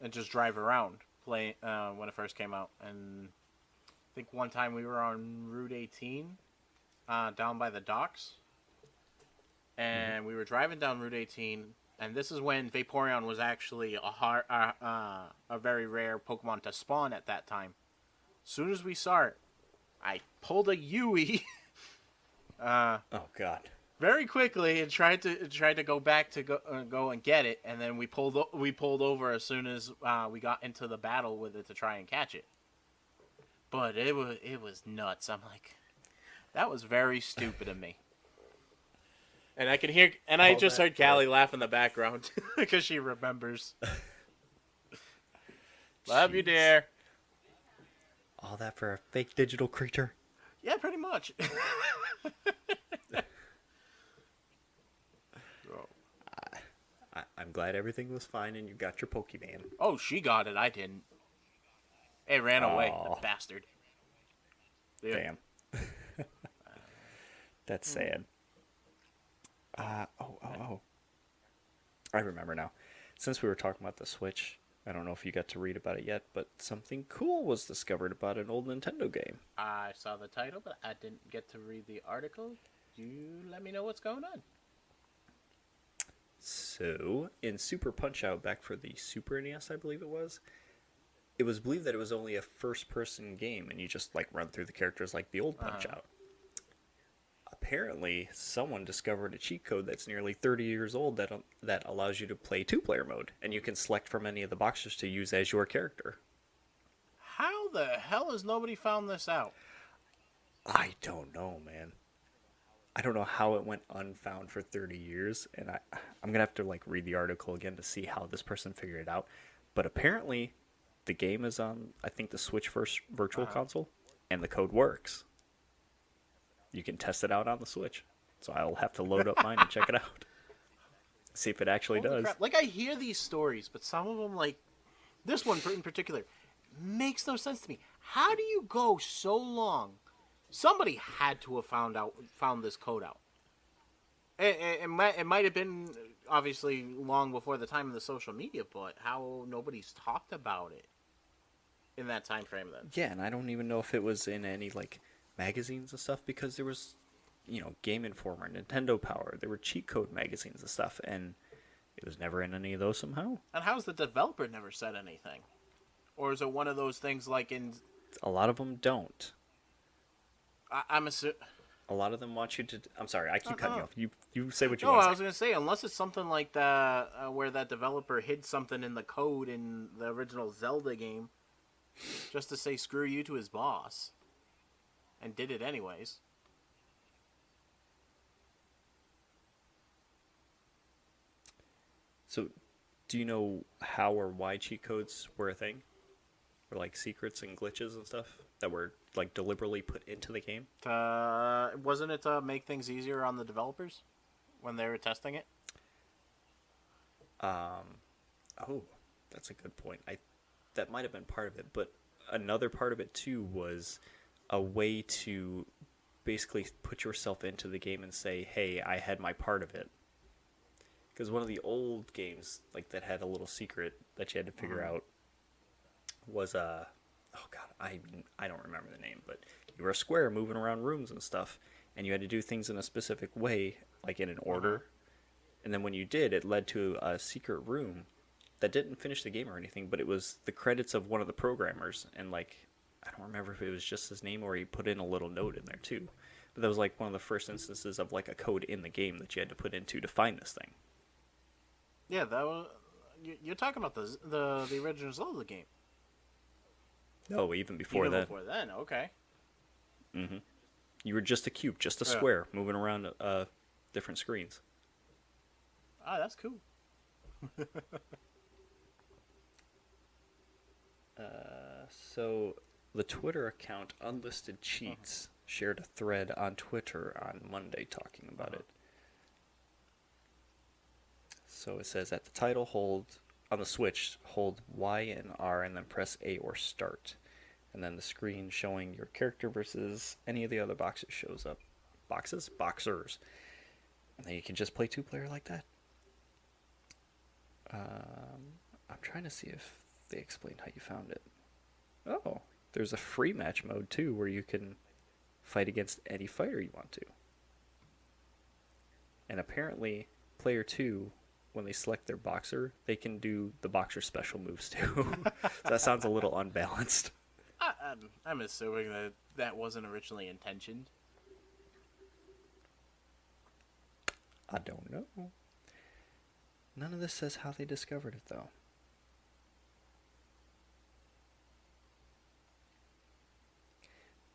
Speaker 2: and just drive around play when it first came out. And I think one time we were on Route 18 down by the docks, and we were driving down Route 18. And this is when Vaporeon was actually a very rare Pokemon to spawn at that time. As soon as we saw it, I pulled a Yui.
Speaker 1: Oh God!
Speaker 2: Very quickly and tried to go back to go and get it, and then we pulled over as soon as we got into the battle with it to try and catch it. But it was nuts. I'm like, that was very stupid of me. And I can hear, and I just heard Callie laugh in the background because she remembers. Love you, dear.
Speaker 1: All that for a fake digital creature?
Speaker 2: Yeah, pretty much.
Speaker 1: I'm glad everything was fine and you got your Pokemon.
Speaker 2: Oh, she got it. I didn't. It ran away, the
Speaker 1: Oh,
Speaker 2: bastard. Yeah.
Speaker 1: damn. That's sad. Oh. I remember now. Since we were talking about the Switch, I don't know if you got to read about it yet, but something cool was discovered about an old Nintendo game.
Speaker 2: I saw the title, but I didn't get to read the article. You let me know what's going on.
Speaker 1: So, in Super Punch-Out back for the Super NES, I believe it was believed that it was only a first-person game, and you just, like, run through the characters like the old Punch-Out. Apparently, someone discovered a cheat code that's nearly 30 years old that allows you to play two-player mode, and you can select from any of the boxes to use as your character.
Speaker 2: How the hell has nobody found this out?
Speaker 1: I don't know, man. I don't know how it went unfound for 30 years, and I'm going to have to, like, read the article again to see how this person figured it out. But apparently, the game is on, I think, the Switch Virtual Console, and the code works. You can test it out on the Switch. So I'll have to load up mine and check it out. See if it actually
Speaker 2: Holy
Speaker 1: does.
Speaker 2: crap. Like, I hear these stories, but some of them, like, this one in particular, makes no sense to me. How do you go so long? Somebody had to have found this code out. It might have been, obviously, long before the time of the social media, but how nobody's talked about it in that time frame then.
Speaker 1: Yeah, and I don't even know if it was in any, like, magazines and stuff, because there was, Game Informer, Nintendo Power, there were cheat code magazines and stuff, and it was never in any of those somehow.
Speaker 2: And how's the developer never said anything? Or is it one of those things like in...
Speaker 1: A lot of them don't.
Speaker 2: I'm assuming...
Speaker 1: A lot of them want you to... I'm sorry, I keep cutting you off. You say what you
Speaker 2: No,
Speaker 1: want to
Speaker 2: I was going to say, unless it's something like that, where that developer hid something in the code in the original Zelda game, just to say screw you to his boss. And did it anyways.
Speaker 1: So, do you know how or why cheat codes were a thing? Or, like, secrets and glitches and stuff that were, like, deliberately put into the game?
Speaker 2: Wasn't it to make things easier on the developers when they were testing it?
Speaker 1: Oh, that's a good point. That might have been part of it, but another part of it, too, was a way to basically put yourself into the game and say, hey, I had my part of it. Because one of the old games, like, that had a little secret that you had to figure out was, oh god, I don't remember the name, but you were a square moving around rooms and stuff, and you had to do things in a specific way, like in an order, and then when you did, it led to a secret room that didn't finish the game or anything, but it was the credits of one of the programmers, and, like, I don't remember if it was just his name or he put in a little note in there too, but that was, like, one of the first instances of, like, a code in the game that you had to put into to find this thing.
Speaker 2: Yeah, that was... You're talking about the original Zelda game.
Speaker 1: No, even before that.
Speaker 2: Before then, okay.
Speaker 1: Mm-hmm. You were just a cube, just a square, moving around different screens.
Speaker 2: Ah, that's cool.
Speaker 1: So, the Twitter account Unlisted Cheats shared a thread on Twitter on Monday talking about it. So it says at the title, on the Switch, hold Y and R and then press A or start. And then the screen showing your character versus any of the other boxes shows up. Boxers. And then you can just play two-player like that. I'm trying to see if they explained how you found it. Oh, there's a free match mode too where you can fight against any fighter you want to. And apparently, player 2, when they select their boxer, they can do the boxer special moves too. So that sounds a little unbalanced.
Speaker 2: I'm assuming that wasn't originally intentioned.
Speaker 1: I don't know. None of this says how they discovered it, though.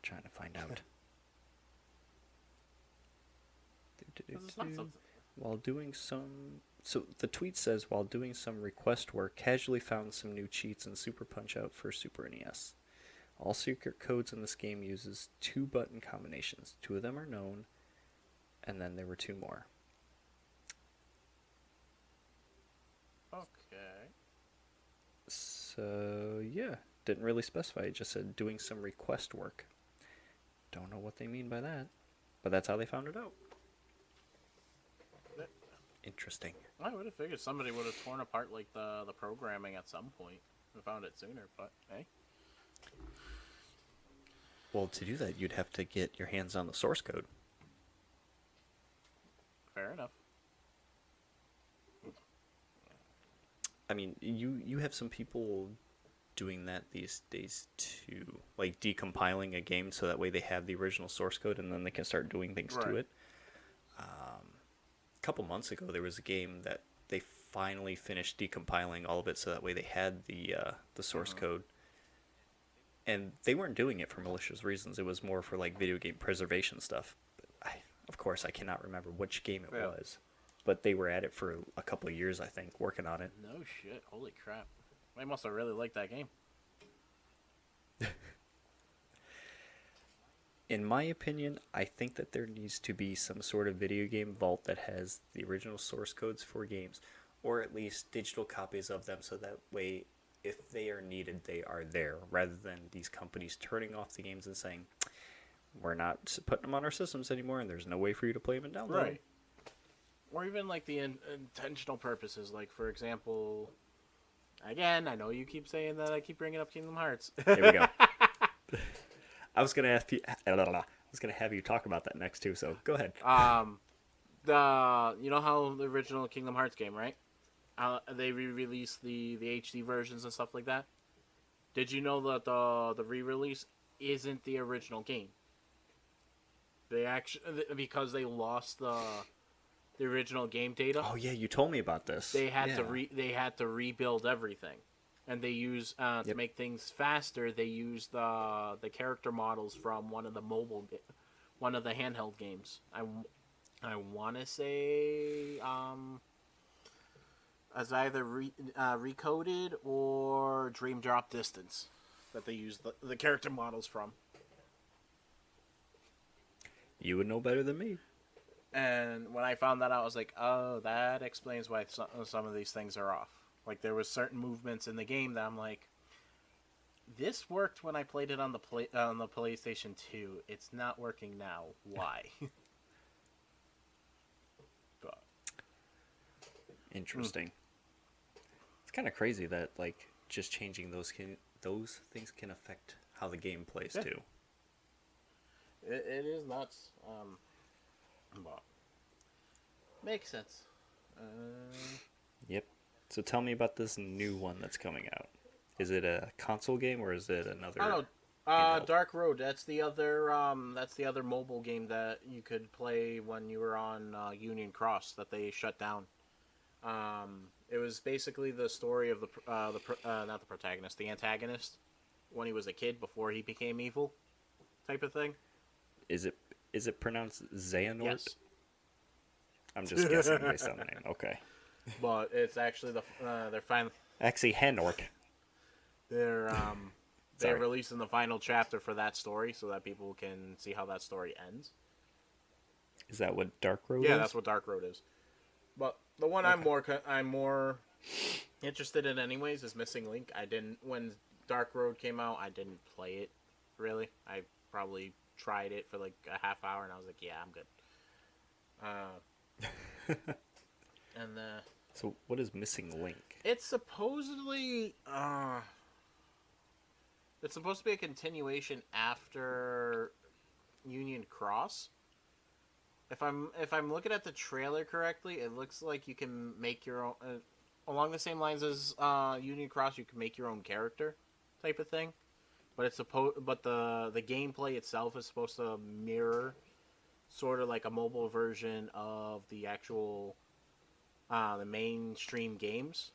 Speaker 1: Trying to find out. While doing some... So the tweet says, while doing some request work, casually found some new cheats in Super Punch-Out for Super NES. All secret codes in this game uses 2 button combinations. 2 of them are known, and then there were 2 more.
Speaker 2: Okay.
Speaker 1: So, yeah, didn't really specify. It just said doing some request work. Don't know what they mean by that, but that's how they found it out. Interesting.
Speaker 2: I would have figured somebody would have torn apart like the programming at some point and found it sooner, but hey.
Speaker 1: Well, to do that, you'd have to get your hands on the source code.
Speaker 2: Fair enough.
Speaker 1: I mean, you have some people doing that these days too, like decompiling a game so that way they have the original source code and then they can start doing things to it. A couple months ago, there was a game that they finally finished decompiling all of it so that way they had the source code. And they weren't doing it for malicious reasons. It was more for like video game preservation stuff. But of course, I cannot remember which game it was. But they were at it for a couple of years, I think, working on it.
Speaker 2: No shit. Holy crap. They must have really liked that game.
Speaker 1: In my opinion, I think that there needs to be some sort of video game vault that has the original source codes for games, or at least digital copies of them, so that way, if they are needed, they are there, rather than these companies turning off the games and saying, we're not putting them on our systems anymore, and there's no way for you to play them and download them.
Speaker 2: Or even like the intentional purposes, like for example, again, I know you keep saying that I keep bringing up Kingdom Hearts.
Speaker 1: There we go. I was gonna have you talk about that next too. So go ahead.
Speaker 2: You know how the original Kingdom Hearts game, right? They re-released the HD versions and stuff like that. Did you know that the re-release isn't the original game? They actually, because they lost the original game data.
Speaker 1: Oh yeah, you told me about this.
Speaker 2: They had to rebuild everything. And they use to make things faster. They used the character models from one of the handheld games. I want to say as either Recoded or Dream Drop Distance that they used the character models from.
Speaker 1: You would know better than me.
Speaker 2: And when I found that out, I was like, oh, that explains why some of these things are off. Like, there was certain movements in the game that I'm like, this worked when I played it on the PlayStation 2. It's not working now. Why? But
Speaker 1: interesting. It's kind of crazy that like just changing those things can affect how the game plays too.
Speaker 2: It is nuts. But makes sense.
Speaker 1: Yep. So tell me about this new one that's coming out. Is it a console game or is it another?
Speaker 2: I don't know. Dark Road. That's the other mobile game that you could play when you were on Union Cross that they shut down. It was basically the story of not the protagonist, the antagonist, when he was a kid before he became evil, type of thing.
Speaker 1: Is it pronounced Xehanort?
Speaker 2: Yes.
Speaker 1: I'm just guessing based on the name. Okay.
Speaker 2: But it's actually they're finally
Speaker 1: actually Hanork.
Speaker 2: They're releasing the final chapter for that story so that people can see how that story ends.
Speaker 1: Is that what Dark Road is?
Speaker 2: Yeah, that's what Dark Road is. But the one okay. I'm more interested in anyways is Missing Link. When Dark Road came out, I didn't play it really. I probably tried it for like a half hour and I was like, yeah, I'm good.
Speaker 1: So what is Missing Link?
Speaker 2: It's supposedly it's supposed to be a continuation after Union Cross. If I'm looking at the trailer correctly, it looks like you can make your own along the same lines as Union Cross. You can make your own character, type of thing. But the gameplay itself is supposed to mirror sort of like a mobile version of the actual the mainstream games.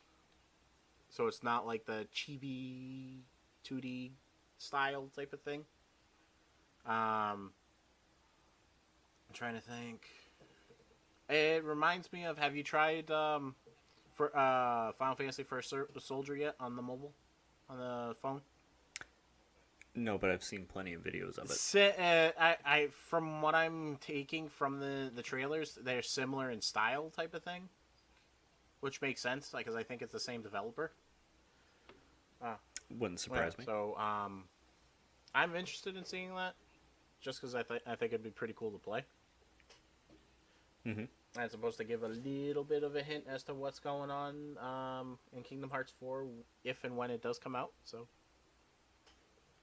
Speaker 2: So it's not like the chibi 2D style type of thing. I'm trying to think. It reminds me of, have you tried for Final Fantasy First Soldier yet on the mobile, on the phone?
Speaker 1: No, but I've seen plenty of videos of it.
Speaker 2: I from what I'm taking from the trailers, they're similar in style, type of thing, which makes sense because I think it's the same developer.
Speaker 1: Wouldn't surprise me.
Speaker 2: So I'm interested in seeing that, just because I think it'd be pretty cool to play.
Speaker 1: Mm-hmm.
Speaker 2: And it's supposed to give a little bit of a hint as to what's going on in Kingdom Hearts 4 if and when it does come out. So.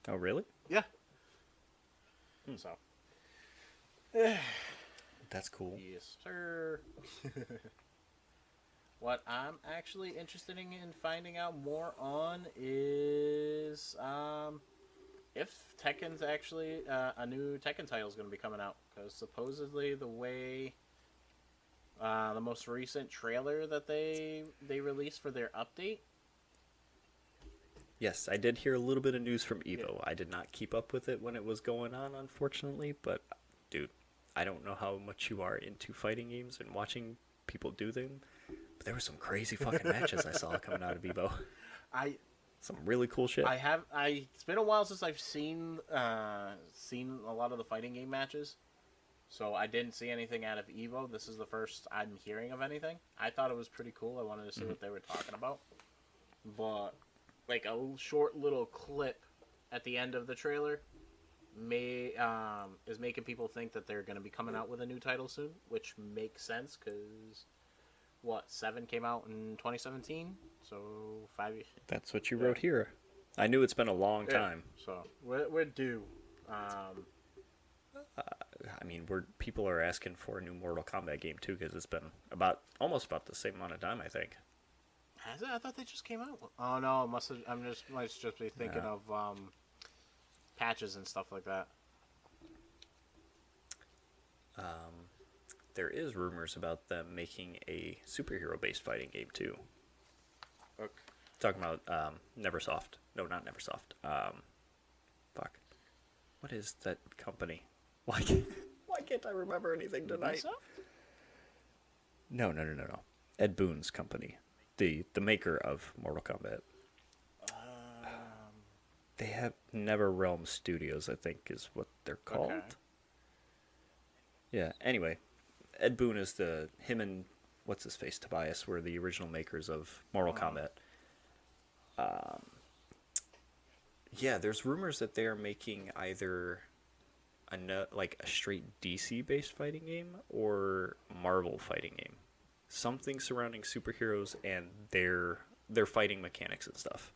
Speaker 1: Oh, really?
Speaker 2: Yeah. So.
Speaker 1: That's cool.
Speaker 2: Yes, sir. What I'm actually interested in finding out more on is if Tekken's actually a new Tekken title is going to be coming out, because supposedly the way the most recent trailer that they released for their update.
Speaker 1: Yes, I did hear a little bit of news from Evo. Yeah. I did not keep up with it when it was going on, unfortunately, but dude, I don't know how much you are into fighting games and watching people do them, but there were some crazy fucking matches I saw coming out of Evo. Some really cool shit.
Speaker 2: It's been a while since I've seen a lot of the fighting game matches. So I didn't see anything out of Evo. This is the first I'm hearing of anything. I thought it was pretty cool. I wanted to see what they were talking about. But like a short little clip at the end of the trailer is making people think that they're going to be coming out with a new title soon, which makes sense because 7 came out in 2017, so 5 years.
Speaker 1: That's what you wrote here. I knew it's been a long time.
Speaker 2: So we're due.
Speaker 1: I mean, people are asking for a new Mortal Kombat game too, because it's been almost about the same amount of time, I think.
Speaker 2: Has it? I thought they just came out. Oh no, must just be thinking of patches and stuff like that.
Speaker 1: There is rumors about them making a superhero-based fighting game too.
Speaker 2: Okay.
Speaker 1: Talking about Neversoft. No, not Neversoft. Fuck. What is that company? Why can't I remember anything tonight? No. Ed Boon's company. The maker of Mortal Kombat. They have NetherRealm Studios, I think is what they're called. Okay. Yeah, anyway. Ed Boon is him and what's his face, Tobias, were the original makers of Mortal Kombat. Yeah, there's rumors that they are making either a straight DC based fighting game or Marvel fighting game. Something surrounding superheroes and their fighting mechanics and stuff.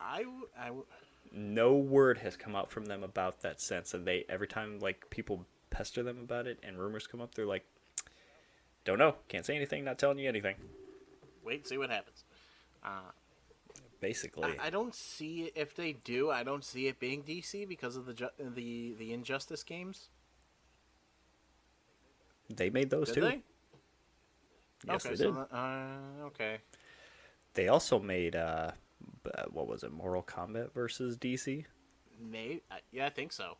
Speaker 1: No word has come out from them about that sense, and every time like people pester them about it and rumors come up, they're like, don't know, can't say anything, not telling you anything.
Speaker 2: Wait and see what happens.
Speaker 1: Basically,
Speaker 2: I don't see it. If they do, I don't see it being DC because of the Injustice games.
Speaker 1: They made those
Speaker 2: did
Speaker 1: too.
Speaker 2: They?
Speaker 1: Yes,
Speaker 2: okay,
Speaker 1: they did.
Speaker 2: Okay.
Speaker 1: They also made what was it? Mortal Kombat versus DC.
Speaker 2: Maybe. Yeah, I think so.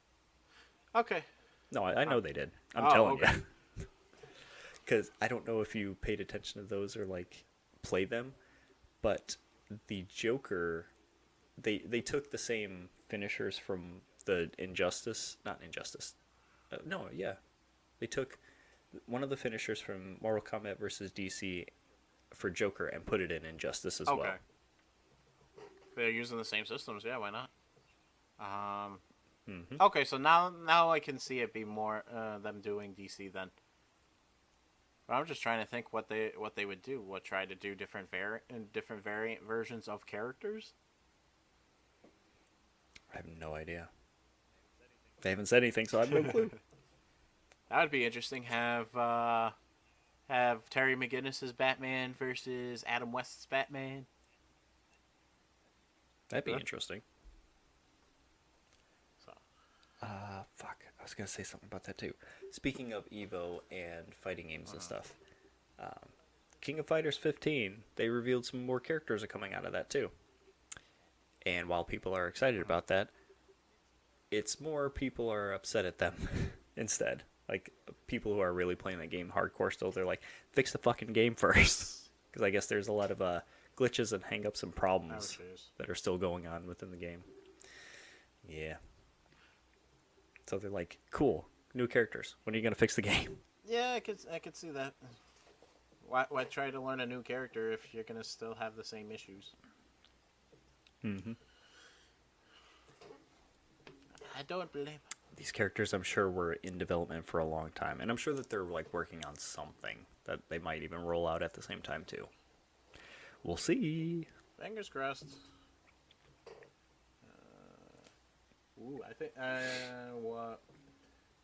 Speaker 2: Okay.
Speaker 1: No, I know they did. I'm telling you. Because I don't know if you paid attention to those or like played them, but the Joker, they took the same finishers from the They took one of the finishers from Mortal Kombat versus DC for Joker and put it in Injustice as well.
Speaker 2: They're using the same systems, yeah, why not? Okay, so now I can see it be more them doing DC then. But I'm just trying to think what they would do. Try to do different variant versions of characters?
Speaker 1: I have no idea. They haven't said anything, so I have no clue.
Speaker 2: That would be interesting. Have Terry McGinnis's Batman versus Adam West's Batman.
Speaker 1: That'd be interesting.
Speaker 2: So,
Speaker 1: fuck. I was gonna say something about that too. Speaking of Evo and fighting games and stuff, King of Fighters 15, they revealed some more characters are coming out of that too. And while people are excited about that, it's more people are upset at them instead. Like, people who are really playing the game hardcore still, they're like, fix the fucking game first. Because I guess there's a lot of glitches and hang-ups and problems that are still going on within the game. Yeah. So they're like, cool, new characters. When are you gonna fix the game?
Speaker 2: Yeah, I could see that. Why try to learn a new character if you're gonna still have the same issues?
Speaker 1: Mm-hmm.
Speaker 2: I don't blame.
Speaker 1: These characters, I'm sure, were in development for a long time, and I'm sure that they're like working on something that they might even roll out at the same time too. We'll see.
Speaker 2: Fingers crossed. I think what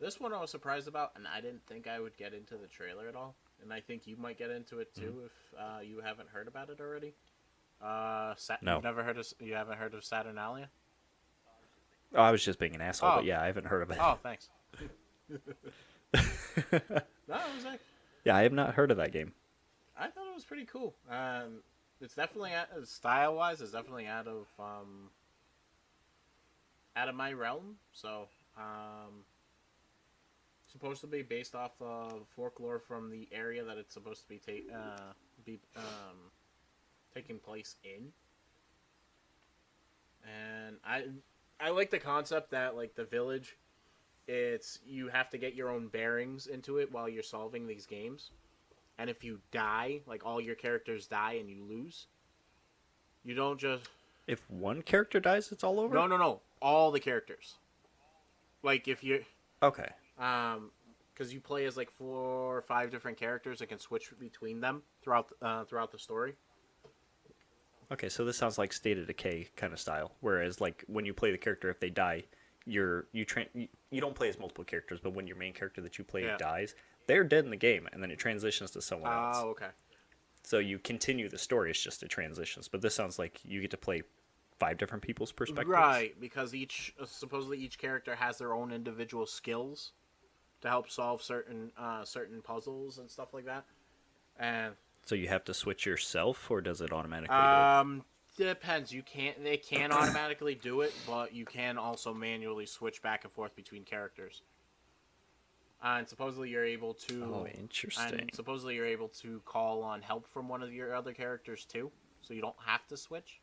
Speaker 2: this one I was surprised about, and I didn't think I would get into the trailer at all, and I think you might get into it too if you haven't heard about it already.
Speaker 1: No.
Speaker 2: You haven't heard of Saturnalia?
Speaker 1: Oh, I was just being an asshole, but yeah, I haven't heard of it.
Speaker 2: Oh, thanks. No, it was like,
Speaker 1: yeah, I have not heard of that game.
Speaker 2: I thought it was pretty cool. It's definitely style-wise, it's definitely out of my realm. So, supposed to be based off of folklore from the area that it's supposed to be taking place in. And I like the concept that, like, the village, you have to get your own bearings into it while you're solving these games. And if you die, like, all your characters die and you lose, you don't just...
Speaker 1: If one character dies, it's all over?
Speaker 2: No. All the characters. Like, if you...
Speaker 1: Okay.
Speaker 2: Because you play as, like, 4 or 5 different characters and can switch between them throughout the story.
Speaker 1: Okay, so this sounds like State of Decay kind of style. Whereas, like, when you play the character, if they die, you don't play as multiple characters, but when your main character that you play dies, they're dead in the game, and then it transitions to someone else.
Speaker 2: Oh, okay.
Speaker 1: So you continue the story, it's just it transitions. But this sounds like you get to play 5 different people's perspectives.
Speaker 2: Right, because supposedly each character has their own individual skills to help solve certain puzzles and stuff like that. And
Speaker 1: so you have to switch yourself, or does it automatically do it?
Speaker 2: Depends. They can automatically do it, but you can also manually switch back and forth between characters. And supposedly you're able to.
Speaker 1: Oh, interesting.
Speaker 2: And supposedly you're able to call on help from one of your other characters too, so you don't have to switch.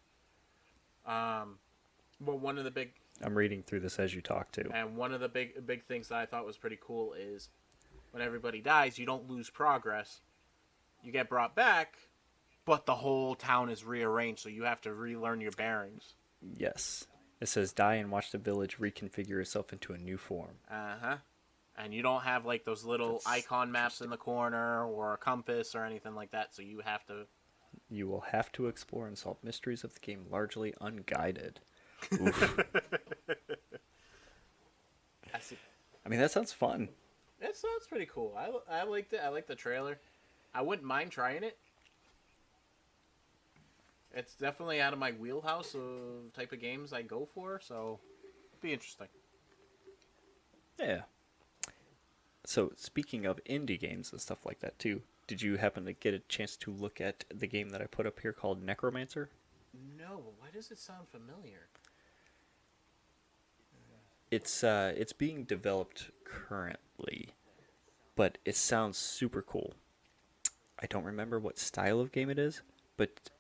Speaker 2: But one of the big.
Speaker 1: I'm reading through this as you talk too.
Speaker 2: And one of the big things that I thought was pretty cool is when everybody dies, you don't lose progress. You get brought back, but the whole town is rearranged, so you have to relearn your bearings.
Speaker 1: Yes. It says die and watch the village reconfigure itself into a new form.
Speaker 2: Uh-huh. And you don't have, like, those little icon maps in the corner or a compass or anything like that, so you have to...
Speaker 1: You will have to explore and solve mysteries of the game largely unguided. Oof. I mean, that sounds fun.
Speaker 2: It sounds pretty cool. I liked it. I liked the trailer. I wouldn't mind trying it. It's definitely out of my wheelhouse of type of games I go for, so it'd be interesting.
Speaker 1: Yeah. So, speaking of indie games and stuff like that, too, did you happen to get a chance to look at the game that I put up here called Necromancer?
Speaker 2: No, why does it sound familiar?
Speaker 1: It's being developed currently, but it sounds super cool. I don't remember what style of game it is, but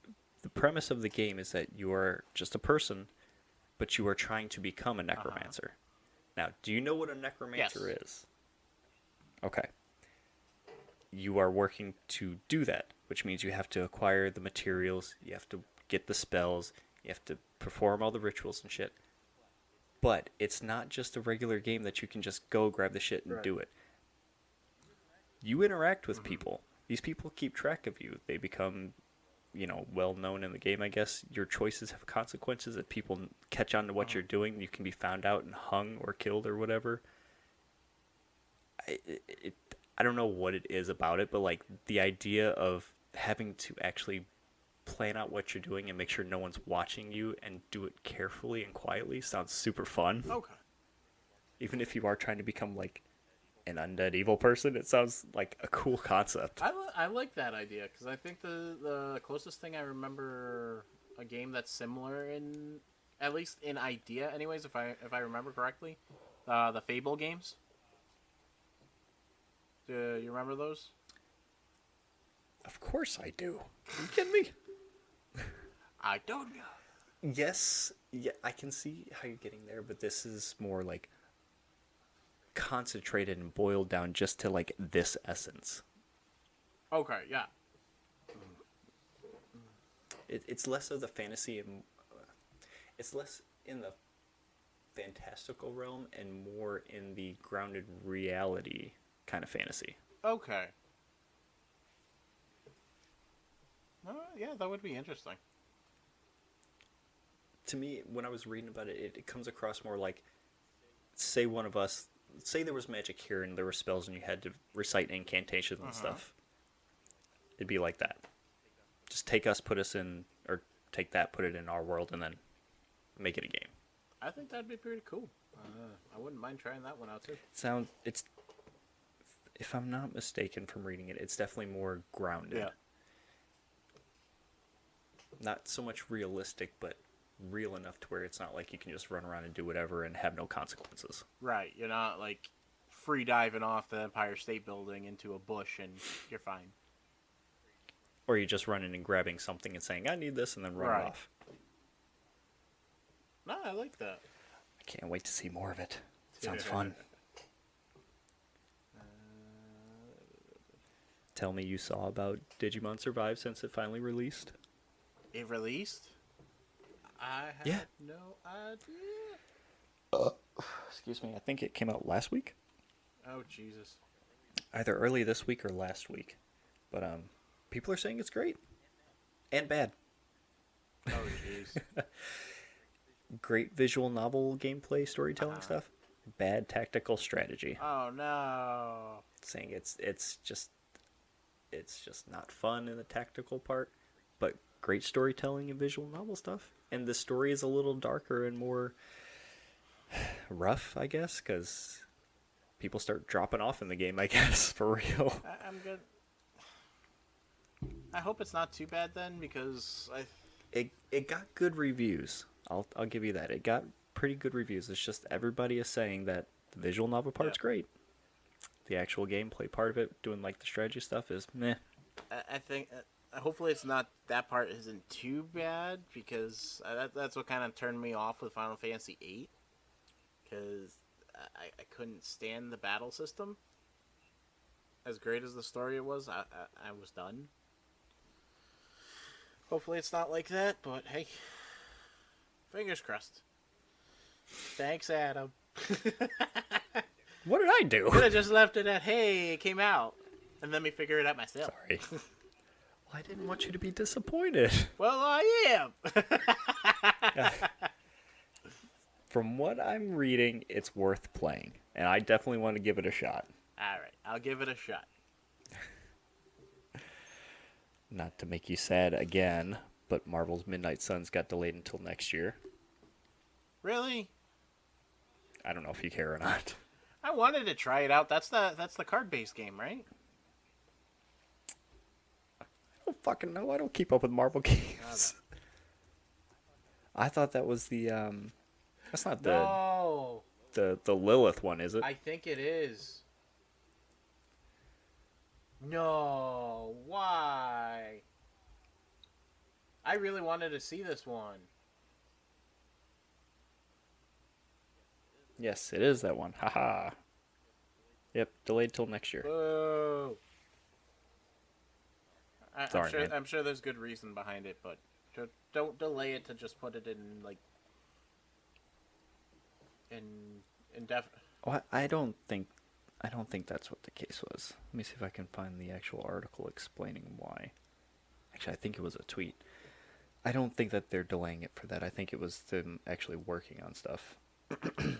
Speaker 1: the premise of the game is that you are just a person, but you are trying to become a necromancer. Now, do you know what a necromancer is? Okay. You are working to do that, which means you have to acquire the materials, you have to get the spells, you have to perform all the rituals and shit. But it's not just a regular game that you can just go grab the shit and do it. You interact with people. These people keep track of you. They become, well known in the game, I guess. Your choices have consequences. If people catch on to what you're doing, you can be found out and hung or killed or whatever. I don't know what it is about it, but like the idea of having to actually plan out what you're doing and make sure no one's watching you and do it carefully and quietly sounds super fun.
Speaker 2: Okay.
Speaker 1: Even if you are trying to become like an undead evil person, it sounds like a cool concept.
Speaker 2: I like that idea because I think the closest thing I remember a game that's similar in, at least in idea, anyways, if I remember correctly, the Fable games. Do you remember those?
Speaker 1: Of course I do. Are you kidding me?
Speaker 2: I don't know.
Speaker 1: Yes, yeah, I can see how you're getting there, but this is more like concentrated and boiled down just to like this essence.
Speaker 2: Okay, yeah.
Speaker 1: It's less of the fantasy and it's less in the fantastical realm and more in the grounded reality kind of fantasy.
Speaker 2: Okay. Yeah, that would be interesting.
Speaker 1: To me, when I was reading about it, it comes across more like, say there was magic here and there were spells and you had to recite incantations and stuff. It'd be like that. Just take us, put us in, or take that, put it in our world, and then make it a game.
Speaker 2: I think that'd be pretty cool. I wouldn't mind trying that one out too.
Speaker 1: It's, if I'm not mistaken from reading it, it's definitely more grounded.
Speaker 2: Yeah.
Speaker 1: Not so much realistic, but real enough to where it's not like you can just run around and do whatever and have no consequences.
Speaker 2: Right. You're not like free diving off the Empire State Building into a bush and you're fine.
Speaker 1: Or you just running and grabbing something and saying, I need this, and then run off.
Speaker 2: No, I like that.
Speaker 1: I can't wait to see more of it. Sounds fun. Tell me you saw about Digimon Survive since it finally released.
Speaker 2: It released? I have no idea.
Speaker 1: Excuse me, I think it came out last week.
Speaker 2: Oh, Jesus.
Speaker 1: Either early this week or last week. But people are saying it's great. And bad.
Speaker 2: Oh, jeez.
Speaker 1: Great visual novel gameplay storytelling stuff. Bad tactical strategy.
Speaker 2: Oh, no.
Speaker 1: Saying it's just not fun in the tactical part, but great storytelling and visual novel stuff. And the story is a little darker and more rough, I guess, because people start dropping off in the game, I guess, for real.
Speaker 2: I'm good. I hope it's not too bad then, because
Speaker 1: It got good reviews. I'll give you that. It got pretty good reviews. It's just everybody is saying that the visual novel part's great. The actual gameplay part of it, doing like the strategy stuff, is meh.
Speaker 2: I think hopefully it's not, that part isn't too bad, because that's what kind of turned me off with Final Fantasy VIII, because I couldn't stand the battle system. As great as the story was, I was done. Hopefully it's not like that, but hey, fingers crossed. Thanks, Adam.
Speaker 1: What did I do?
Speaker 2: Could have just left it at, hey, it came out, and let me figure it out myself.
Speaker 1: Sorry. Well, I didn't want you to be disappointed.
Speaker 2: Well, I am.
Speaker 1: From what I'm reading, it's worth playing, and I definitely want to give it a shot.
Speaker 2: All right, I'll give it a shot.
Speaker 1: Not to make you sad again, but Marvel's Midnight Suns got delayed until next year.
Speaker 2: Really?
Speaker 1: I don't know if you care or not.
Speaker 2: I wanted to try it out. That's the card-based game, right?
Speaker 1: I don't fucking know. I don't keep up with Marvel games. I thought that was the that's not
Speaker 2: No.
Speaker 1: the Lilith one, is it?
Speaker 2: I think it is. No, why? I really wanted to see this one.
Speaker 1: Yes, it is that one. Haha. Yep, delayed till next year.
Speaker 2: Boo.
Speaker 1: Sorry, man.
Speaker 2: I'm sure there's good reason behind it, but don't delay it to just put it in like in def.
Speaker 1: Oh, I don't think that's what the case was. Let me see if I can find the actual article explaining why. Actually, I think it was a tweet. I don't think that they're delaying it for that. I think it was them actually working on stuff. Let's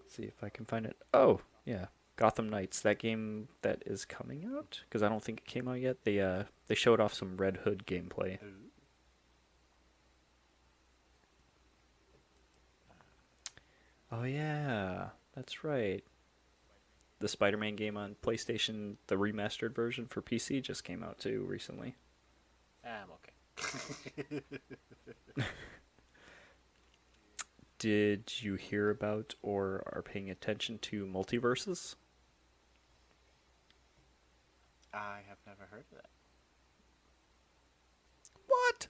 Speaker 1: see if I can find it. Oh, yeah. Gotham Knights, that game that is coming out, because I don't think it came out yet. They showed off some Red Hood gameplay. Oh yeah, that's right. The Spider-Man game on PlayStation, the remastered version for PC, just came out too recently.
Speaker 2: I'm okay.
Speaker 1: Did you hear about or are paying attention to multiverses?
Speaker 2: I have never heard of that.
Speaker 1: What?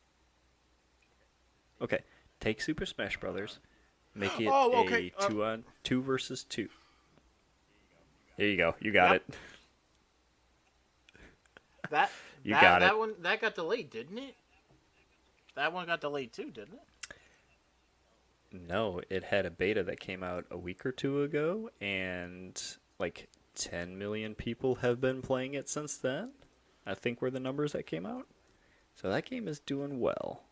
Speaker 1: Okay, take Super Smash Brothers. Make it
Speaker 2: Oh, okay.
Speaker 1: a 2 versus 2. There you go. You got
Speaker 2: Yep.
Speaker 1: it.
Speaker 2: That
Speaker 1: You
Speaker 2: that
Speaker 1: got
Speaker 2: that
Speaker 1: it.
Speaker 2: one that got delayed, didn't it? That one got delayed too, didn't it?
Speaker 1: No, it had a beta that came out a week or two ago, and like 10 million people have been playing it since then. I think were the numbers that came out. So that game is doing well.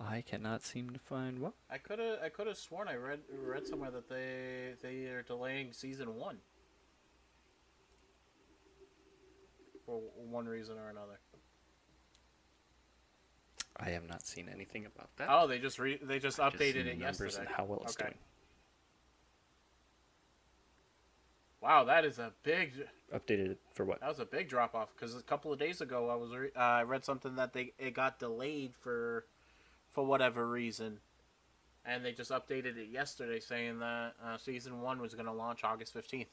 Speaker 1: I cannot seem to find what.
Speaker 2: I could have sworn I read somewhere that they are delaying season 1 for one reason or another.
Speaker 1: I have not seen anything about that.
Speaker 2: Oh, they just
Speaker 1: I've just
Speaker 2: updated
Speaker 1: seen
Speaker 2: it
Speaker 1: numbers
Speaker 2: yesterday.
Speaker 1: and how well it's doing.
Speaker 2: Wow, that is a big.
Speaker 1: Updated it for what?
Speaker 2: That was a big drop off because a couple of days ago I read something that it got delayed for whatever reason, and they just updated it yesterday saying that season 1 was going to launch August 15th.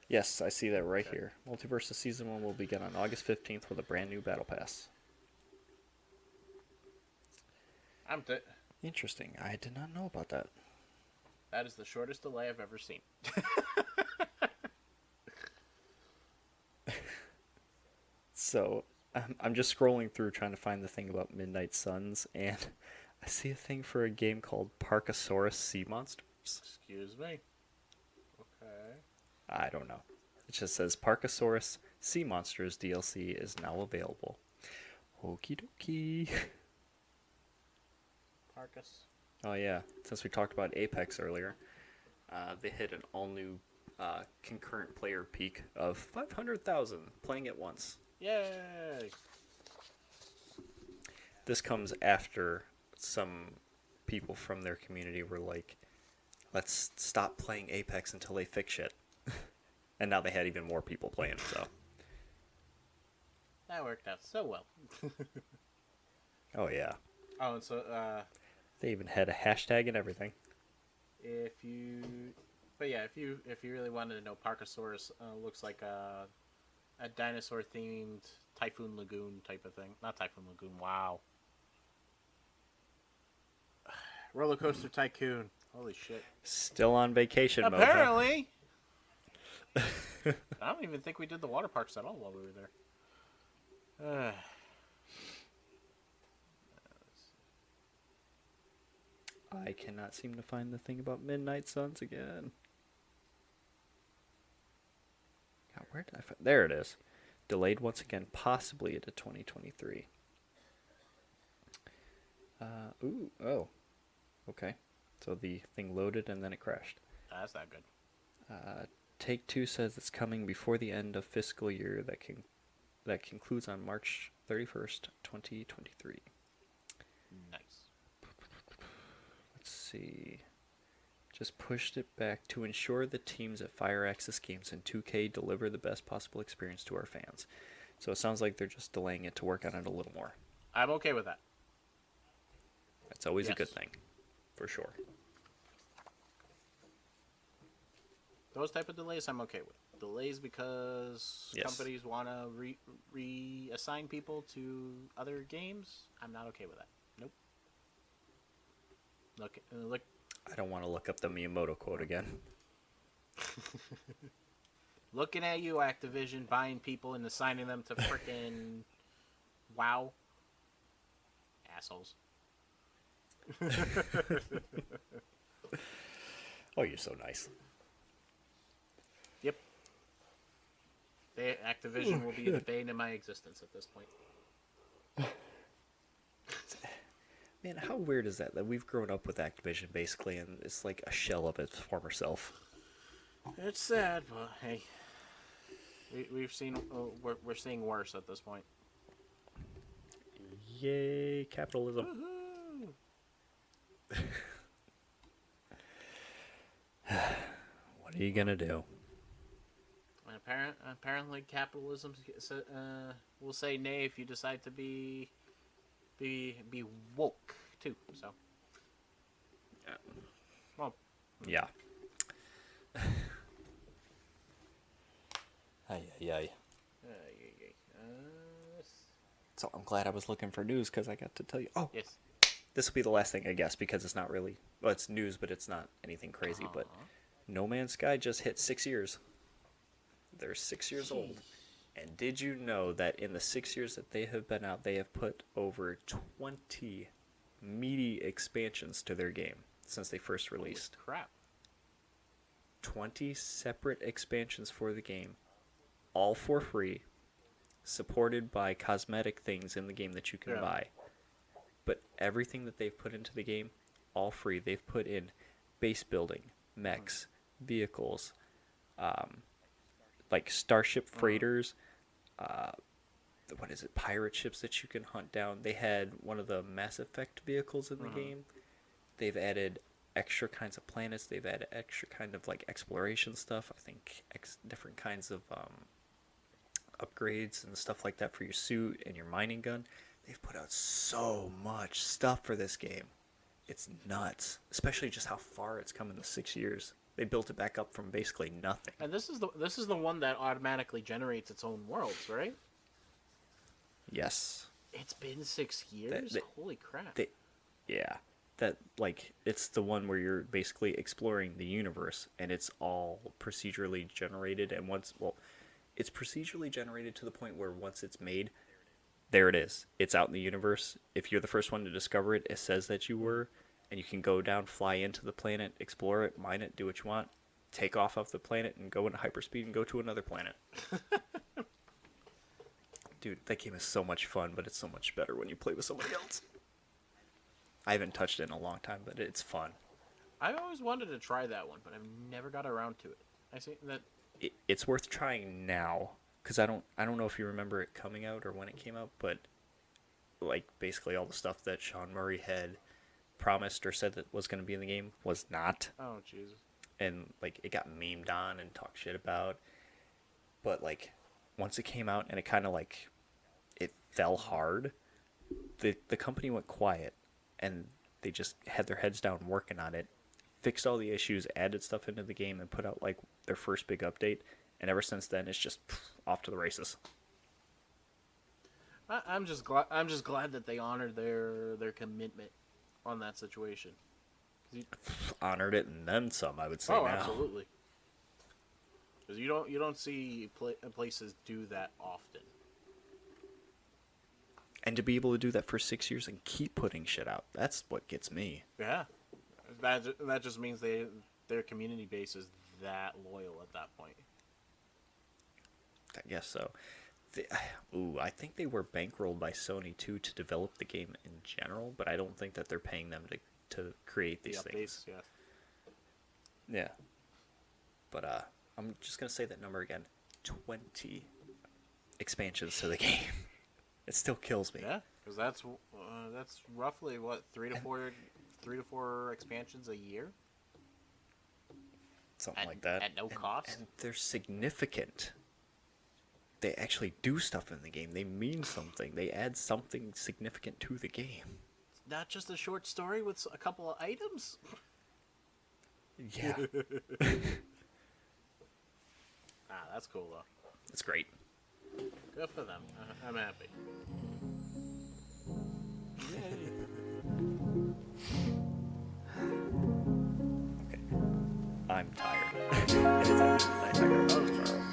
Speaker 1: Yes, I see that right here. Multiverse Season 1 will begin on August 15th with a brand new battle pass. Interesting. I did not know about that.
Speaker 2: That is the shortest delay I've ever seen.
Speaker 1: So, I'm just scrolling through trying to find the thing about Midnight Suns, and I see a thing for a game called Parkasaurus Sea Monsters.
Speaker 2: Excuse me. Okay.
Speaker 1: I don't know. It just says Parkasaurus Sea Monsters DLC is now available. Okie dokie.
Speaker 2: Parkas.
Speaker 1: Oh yeah, since we talked about Apex earlier, they hit an all-new concurrent player peak of 500,000 playing at once.
Speaker 2: Yay!
Speaker 1: This comes after some people from their community were like, let's stop playing Apex until they fix shit. And now they had even more people playing, so.
Speaker 2: That worked out so well.
Speaker 1: Oh yeah.
Speaker 2: Oh, and so,
Speaker 1: They even had a hashtag and everything.
Speaker 2: if you really wanted to know, Parkasaurus looks like a dinosaur-themed Typhoon Lagoon type of thing. Not Typhoon Lagoon, wow. Roller Coaster Tycoon. Holy shit.
Speaker 1: Still on vacation mode.
Speaker 2: Apparently! I don't even think we did the water parks at all while we were there.
Speaker 1: I cannot seem to find the thing about Midnight Suns again. God, where did I find? There it is. Delayed once again, possibly into 2023. Okay. So the thing loaded and then it crashed.
Speaker 2: That's not good.
Speaker 1: Take-Two says it's coming before the end of fiscal year that concludes on March 31st, 2023.
Speaker 2: Nice.
Speaker 1: Let's see. Just pushed it back to ensure the teams at Fire Access Games and 2K deliver the best possible experience to our fans. So it sounds like they're just delaying it to work on it a little more.
Speaker 2: I'm okay with that.
Speaker 1: That's always a
Speaker 2: Yes.
Speaker 1: good thing, for sure.
Speaker 2: Those type of delays I'm okay with. Delays because
Speaker 1: Yes.
Speaker 2: companies want to reassign people to other games, I'm not okay with that. Nope. Look.
Speaker 1: I don't want to look up the Miyamoto quote again.
Speaker 2: Looking at you, Activision, buying people and assigning them to frickin' WoW. Assholes.
Speaker 1: Oh, you're so nice.
Speaker 2: Yep. Activision will be the bane of my existence at this point.
Speaker 1: Man, how weird is that we've grown up with Activision basically, and it's like a shell of its former self.
Speaker 2: It's sad, but hey, we've seen we're seeing worse at this point.
Speaker 1: Yay, capitalism!
Speaker 2: Woohoo!
Speaker 1: What are you gonna do?
Speaker 2: Apparently, capitalism will say nay if you decide to be woke too. So, well,
Speaker 1: Yeah. Ay. So I'm glad I was looking for news because I got to tell you. Oh,
Speaker 2: Yes.
Speaker 1: this will be the last thing, I guess, because it's not really... Well, it's news, but it's not anything crazy. But No Man's Sky just hit 6 years. They're 6 years old. And did you know that in the 6 years that they have been out, they have put over 20 meaty expansions to their game since they first released?
Speaker 2: Holy crap.
Speaker 1: 20 separate expansions for the game, all for free, supported by cosmetic things in the game that you can buy. But everything that they've put into the game, all free. They've put in base building, mechs, vehicles, like starship freighters, pirate ships that you can hunt down. They had one of the Mass Effect vehicles in the game. They've added extra kinds of planets. They've added extra kind of like exploration stuff. I think different kinds of upgrades and stuff like that for your suit and your mining gun. They've put out so much stuff for this game. It's nuts, especially just how far it's come in the 6 years. They built it back up from basically nothing.
Speaker 2: And this is the one that automatically generates its own worlds, right?
Speaker 1: Yes.
Speaker 2: It's been 6 years? Holy crap.
Speaker 1: Yeah. It's the one where you're basically exploring the universe, and it's all procedurally generated, and it's procedurally generated to the point where once it's made, there it is. It's out in the universe. If you're the first one to discover it, it says that you were, and you can go down, fly into the planet, explore it, mine it, do what you want, take off the planet, and go into hyperspeed and go to another planet. Dude, that game is so much fun, but it's so much better when you play with somebody else. I haven't touched it in a long time, but it's fun.
Speaker 2: I've always wanted to try that one, but I've never got around to it. I see that
Speaker 1: it's worth trying now, because I don't know if you remember it coming out or when it came out, but like basically all the stuff that Sean Murray had promised or said that was going to be in the game was not.
Speaker 2: Oh, Jesus.
Speaker 1: And like it got memed on and talked shit about, but like once it came out and it kind of like it fell hard, the company went quiet and they just had their heads down working on it, fixed all the issues, added stuff into the game, and put out like their first big update. And ever since then, it's just off to the races.
Speaker 2: I'm just glad that they honored their commitment on that situation.
Speaker 1: Honored it and then some, I would say.
Speaker 2: Oh,
Speaker 1: now.
Speaker 2: Absolutely. Because you don't see places do that often.
Speaker 1: And to be able to do that for 6 years and keep putting shit out, that's what gets me.
Speaker 2: Yeah, that just means their community base is that loyal at that point.
Speaker 1: I guess so. I think they were bankrolled by Sony too to develop the game in general, but I don't think that they're paying them to create these things.
Speaker 2: Yeah.
Speaker 1: Yeah. But I'm just gonna say that number again: 20 expansions to the game. It still kills me.
Speaker 2: Yeah, because that's roughly what 3 to 4 expansions a year.
Speaker 1: Something like that.
Speaker 2: At no cost.
Speaker 1: And they're significant. They actually do stuff in the game. They mean something. They add something significant to the game.
Speaker 2: It's not just a short story with a couple of items.
Speaker 1: Yeah.
Speaker 2: That's cool though.
Speaker 1: It's great.
Speaker 2: Good for them. I'm happy.
Speaker 1: Okay. I'm tired. It is after the night. I gotta go tomorrow.